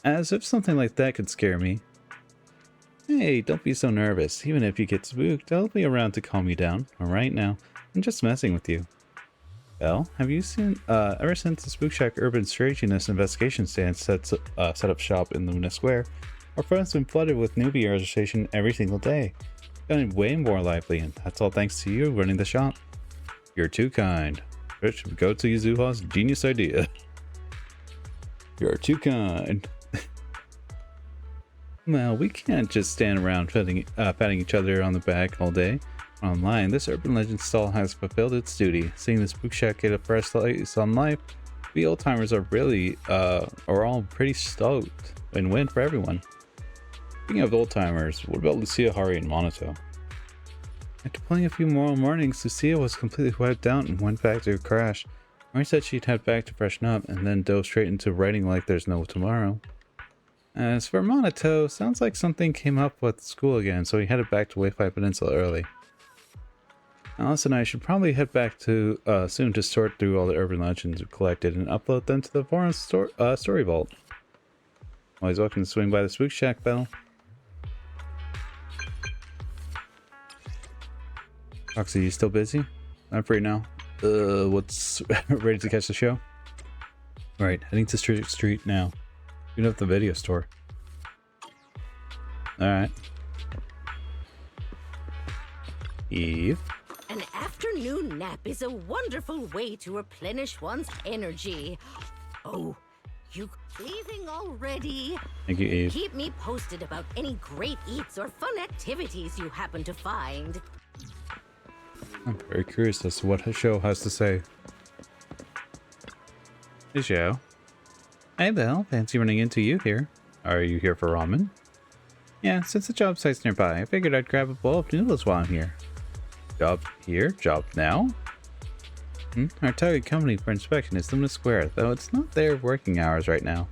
As if something like that could scare me. Hey, don't be so nervous. Even if you get spooked, I'll be around to calm you down. Alright now, I'm just messing with you. Well, have you seen, ever since the Spook Shack Urban Strangeness Investigation Stand set up shop in Luna Square, our phone's been flooded with newbie registration every single day. Gotten way more lively, and that's all thanks to you running the shop. You're too kind. Which would go to Yuzuha's genius idea. You're too kind. Well, we can't just stand around patting each other on the back all day. Online, this urban legend stall has fulfilled its duty. Seeing the Spook Shack get a fresh lease on life, we old-timers are all pretty stoked. Win-win for everyone. Speaking of old-timers, what about Lucia, Hari, and Monato? After playing a few more mornings, Lucia was completely wiped out and went back to her crash. Mari said she'd head back to freshen up, and then dove straight into writing like there's no tomorrow. As for Monato, sounds like something came up with school again, so he headed back to Wayfight Peninsula early. Alice and I should probably head back to soon to sort through all the urban legends we've collected and upload them to the forum story vault. Always welcome to swing by the Spook Shack, Belle. Roxy, you still busy? I'm free now. What's ready to catch the show? Alright, heading to Street now. You know the video store. Alright. Eve. An afternoon nap is a wonderful way to replenish one's energy. Oh, you leaving already? Thank you, Eve. Keep me posted about any great eats or fun activities you happen to find. I'm very curious as to what her show has to say. Hey, show. Hey, Belle. Fancy running into you here. Are you here for ramen? Yeah, since the job site's nearby, I figured I'd grab a bowl of noodles while I'm here. Job here? Job now? Our target company for inspection is Luna Square, though it's not their working hours right now.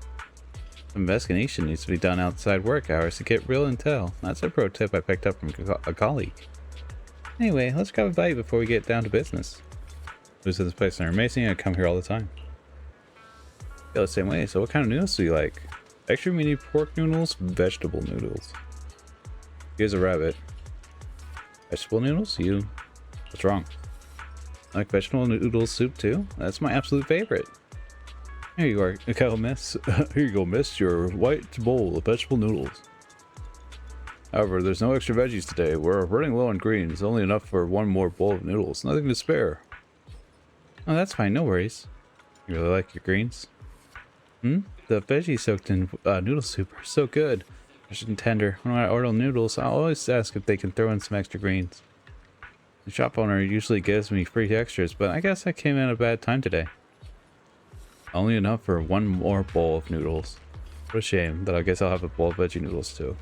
Some investigation needs to be done outside work hours to get real intel. That's a pro tip I picked up from a colleague. Anyway, let's grab a bite before we get down to business. Most of this place are amazing. I come here all the time. Feel the same way. So what kind of noodles do you like? Extra meaty pork noodles, vegetable noodles. Here's a rabbit. Vegetable noodles? What's wrong? I like vegetable noodle soup too? That's my absolute favorite. Here you are, miss. Here you go, miss. Your white bowl of vegetable noodles. However, there's no extra veggies today. We're running low on greens. Only enough for one more bowl of noodles. Nothing to spare. Oh, that's fine. No worries. You really like your greens? The veggies soaked in noodle soup are so good. Fresh and tender. When I order noodles, I always ask if they can throw in some extra greens. The shop owner usually gives me free extras, but I guess I came in at a bad time today. Only enough for one more bowl of noodles. What a shame, but I guess I'll have a bowl of veggie noodles too.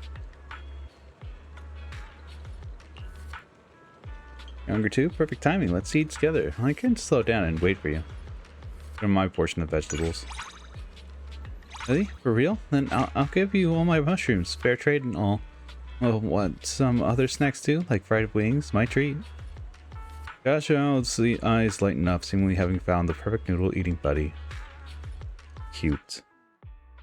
You're hungry too? Perfect timing. Let's eat together. I can slow down and wait for you. For my portion of vegetables. Really? For real? Then I'll give you all my mushrooms. Fair trade and all. Well, what? Some other snacks too? Like fried wings? My treat. Gosh, the eyes lighten up, seemingly having found the perfect noodle eating buddy. Cute.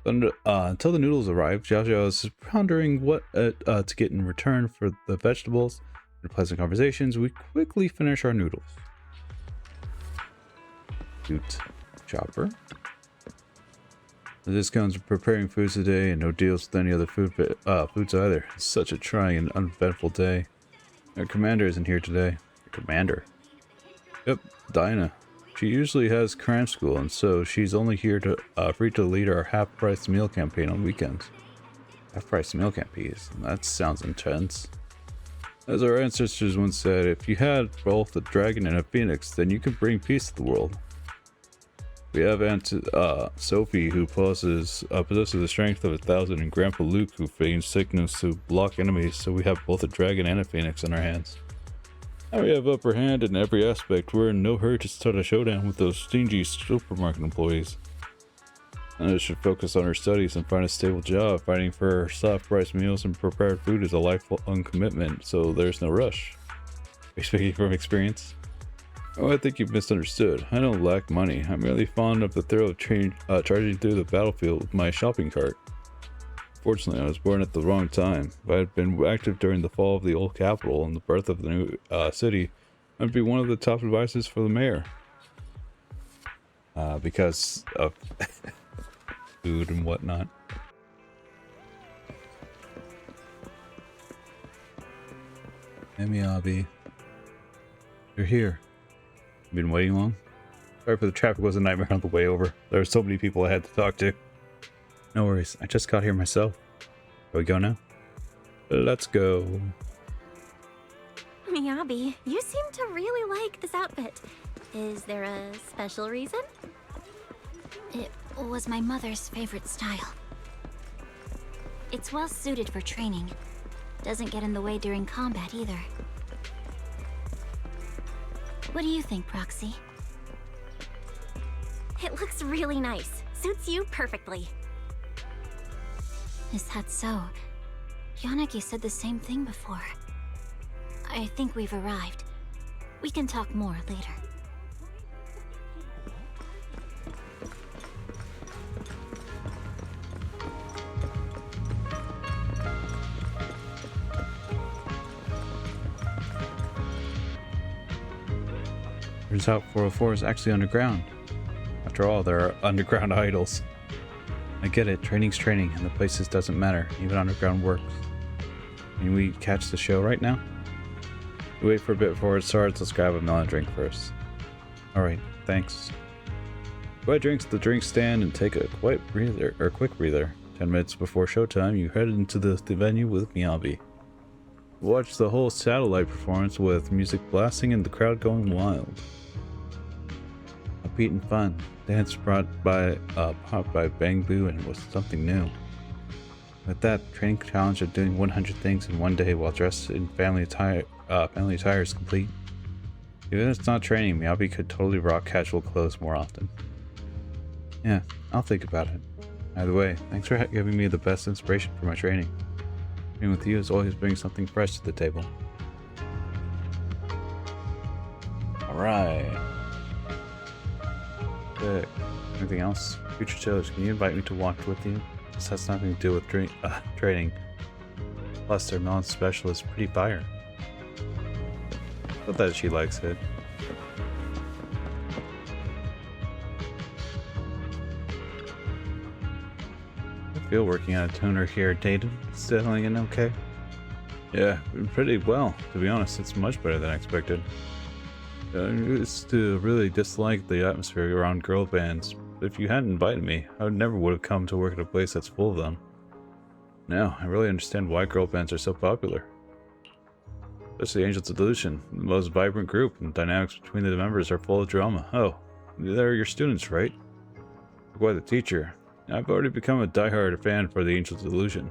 Until the noodles arrive, Xiao is pondering what to get in return for the vegetables. In pleasant conversations, we quickly finish our noodles. Cute. Chopper. The discounts are preparing foods today, and no deals with any other foods either. It's such a trying and uneventful day. Our commander isn't here today. Our commander? Yep, Dinah. She usually has cram school, and so she's only here to free to lead our half-price meal campaign on weekends. Half-price meal canapes. That sounds intense. As our ancestors once said, if you had both a dragon and a phoenix, then you could bring peace to the world. We have Aunt Sophie, who possesses the strength of 1,000, and Grandpa Luke, who feigns sickness to block enemies, so we have both a dragon and a phoenix in our hands. Now we have upper hand in every aspect. We're in no hurry to start a showdown with those stingy supermarket employees. Anna should focus on her studies and find a stable job. Fighting for soft-priced meals and prepared food is a lifelong commitment, so there's no rush. Are you speaking from experience? Oh, I think you've misunderstood. I don't lack money. I'm merely fond of the thrill of charging through the battlefield with my shopping cart. Fortunately, I was born at the wrong time. If I had been active during the fall of the old capital and the birth of the new city, I'd be one of the top advisors for the mayor. Because of food and whatnot. Hey, Miyabi. You're here. Been waiting long? Sorry for the traffic, was a nightmare on the way over. There were so many people I had to talk to. No worries, I just got here myself. Shall we go now? Let's go. Miyabi, you seem to really like this outfit. Is there a special reason? It was my mother's favorite style. It's well suited for training. Doesn't get in the way during combat either. What do you think, Proxy? It looks really nice. Suits you perfectly. Is that so? Yanagi said the same thing before. I think we've arrived. We can talk more later. Turns out 404 is actually underground. After all, there are underground idols. I get it, training's training, and the places doesn't matter, even underground works. Can we catch the show right now? We wait for a bit before it starts. Let's grab a melon drink first. Alright, thanks. Go ahead, drinks at the drink stand and take a quick breather. 10 minutes before showtime, you head into the venue with Miyabi. Watch the whole satellite performance with music blasting and the crowd going wild. Upbeat and fun. Dance popped by Bang Boo and was something new. With that, training challenge of doing 100 things in one day while dressed in family attire is complete. Even if it's not training, Miyabi could totally rock casual clothes more often. Yeah, I'll think about it. Either way, thanks for giving me the best inspiration for my training. Being with you is always bringing something fresh to the table. Alright. Good. Anything else? Future shows, can you invite me to watch with you? This has nothing to do with training. Plus, their melon special is pretty fire. Not that she likes it. I feel working on a tuner here, Dayton. Settling in okay? Yeah, pretty well, to be honest. It's much better than I expected. I used to really dislike the atmosphere around girl bands, but if you hadn't invited me, I never would have come to work at a place that's full of them. Now, I really understand why girl bands are so popular. Especially Angels of Delusion, the most vibrant group, and the dynamics between the members are full of drama. Oh, they're your students, right? Quite the teacher. I've already become a diehard fan for the Angels of Delusion.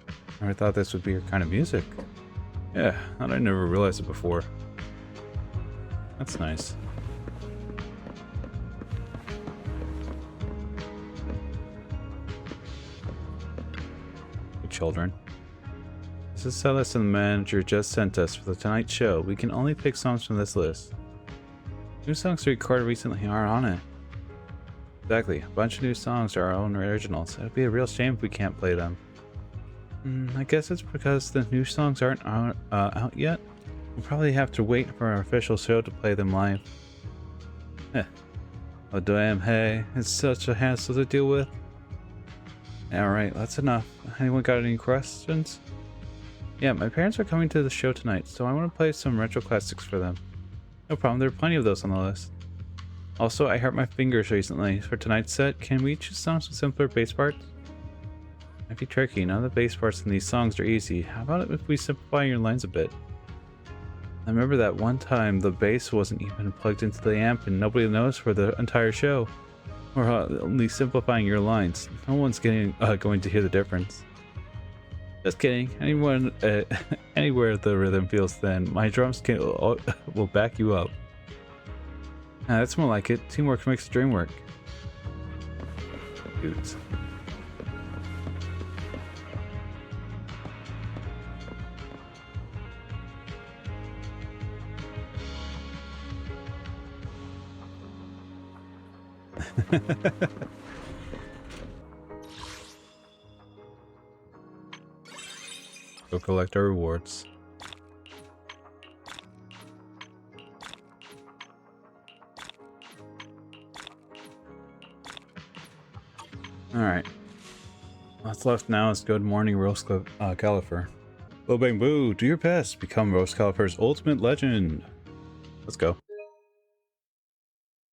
I never thought this would be your kind of music. Yeah, and I never realized it before. That's nice. Hey, children. This is Zenless and the manager just sent us for the tonight's show. We can only pick songs from this list. New songs recorded recently aren't on it. Exactly. A bunch of new songs are our own originals. It'd be a real shame if we can't play them. I guess it's because the new songs aren't out yet. We'll probably have to wait for our official show to play them live. Oh damn, hey, it's such a hassle to deal with. Alright, that's enough. Anyone got any questions? Yeah, my parents are coming to the show tonight, so I want to play some retro classics for them. No problem, there are plenty of those on the list. Also, I hurt my fingers recently. For tonight's set, can we choose songs with simpler bass parts? Might be tricky. None of the bass parts in these songs are easy. How about if we simplify your lines a bit? I remember that one time the bass wasn't even plugged into the amp and nobody noticed for the entire show. Or only simplifying your lines. No one's going to hear the difference. Just kidding. Anyone, anywhere the rhythm feels thin, my drums will back you up. That's more like it. Teamwork makes the dream work. Dudes. Go collect our rewards. Alright. What's left now is good morning, Roast Califer. Bo bang boo, do your best. Become Roast Califer's ultimate legend. Let's go.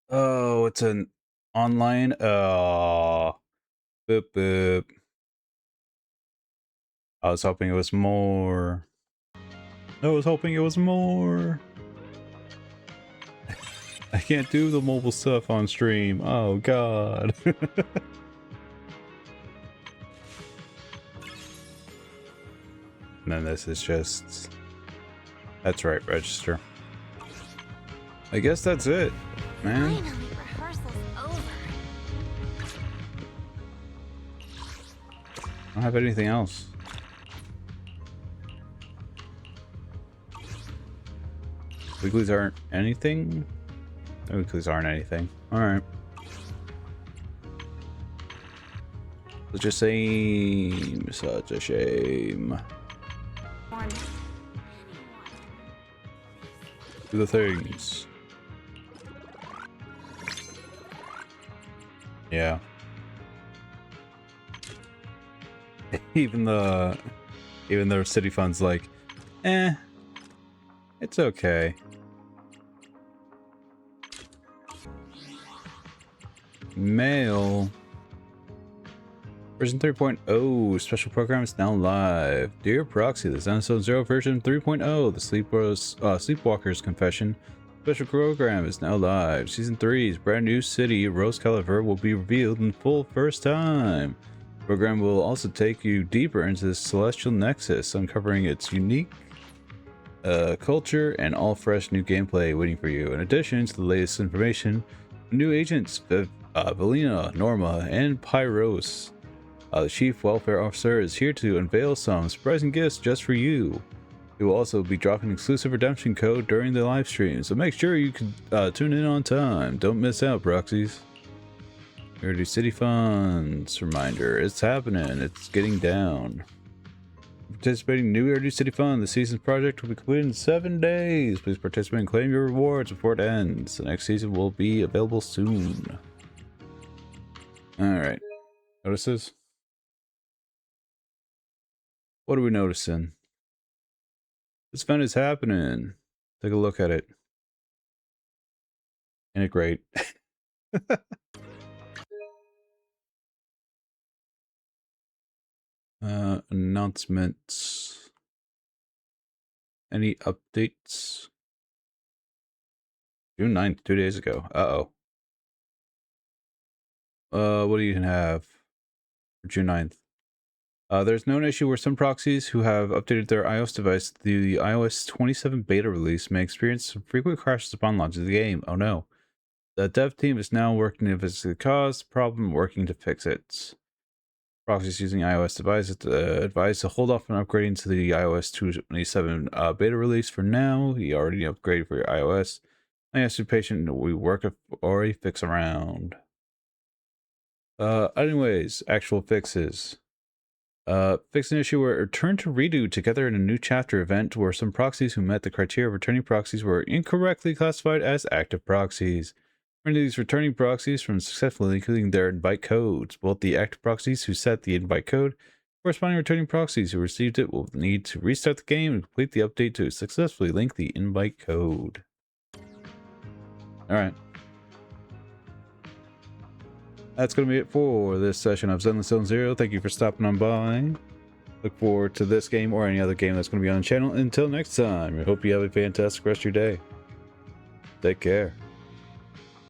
Oh, it's an online. Oh, boop boop. I was hoping it was more. I was hoping it was more. I can't do the mobile stuff on stream. Oh god. And then this is just. That's right, register. I guess that's it, man. Finally, rehearsal's over. I don't have anything else. Weeklies aren't anything? No, weeklies aren't anything. Alright. Such a shame. Such a shame. Do the things. Yeah. Even the city fund's like, it's okay. Mail. Version 3.0 special program is now live. Dear Proxy, this is episode 0 version 3.0. The Sleepwalker's Confession special program is now live. Season 3's brand new city, Rose Califer, will be revealed in full first time. The program will also take you deeper into the Celestial Nexus, uncovering its unique culture and all fresh new gameplay waiting for you. In addition to the latest information, new agents Valina, Norma, and Pyros. The Chief Welfare Officer is here to unveil some surprising gifts just for you. He will also be dropping exclusive redemption code during the live stream, so make sure you can tune in on time. Don't miss out, proxies. Irity City Funds reminder: it's happening. It's getting down. Participating new Irity City Fund. The season's project will be completed in 7 days. Please participate and claim your rewards before it ends. The next season will be available soon. All right. Notices. What are we noticing? This event is happening. Take a look at it. Integrate. Announcements. Any updates? June 9th, 2 days ago. Uh-oh. What do you have for June 9th? There's known issue where some proxies who have updated their iOS device to the iOS 27 beta release may experience some frequent crashes upon launch of the game. Oh no. The dev team is now working to investigate the cause, the problem, working to fix it. Proxies using iOS devices advised to hold off on upgrading to the iOS 27 beta release for now. You already upgraded for your iOS. I ask you patient, we work or a fix around. Anyways, actual fixes. Fix an issue where return to redo together in a new chapter event where some proxies who met the criteria of returning proxies were incorrectly classified as active proxies. Render these returning proxies from successfully including their invite codes. Both the active proxies who set the invite code, corresponding returning proxies who received it will need to restart the game and complete the update to successfully link the invite code. Alright. That's going to be it for this session of Zenless Zone Zero. Thank you for stopping on by. Look forward to this game or any other game that's going to be on the channel. Until next time, I hope you have a fantastic rest of your day. Take care.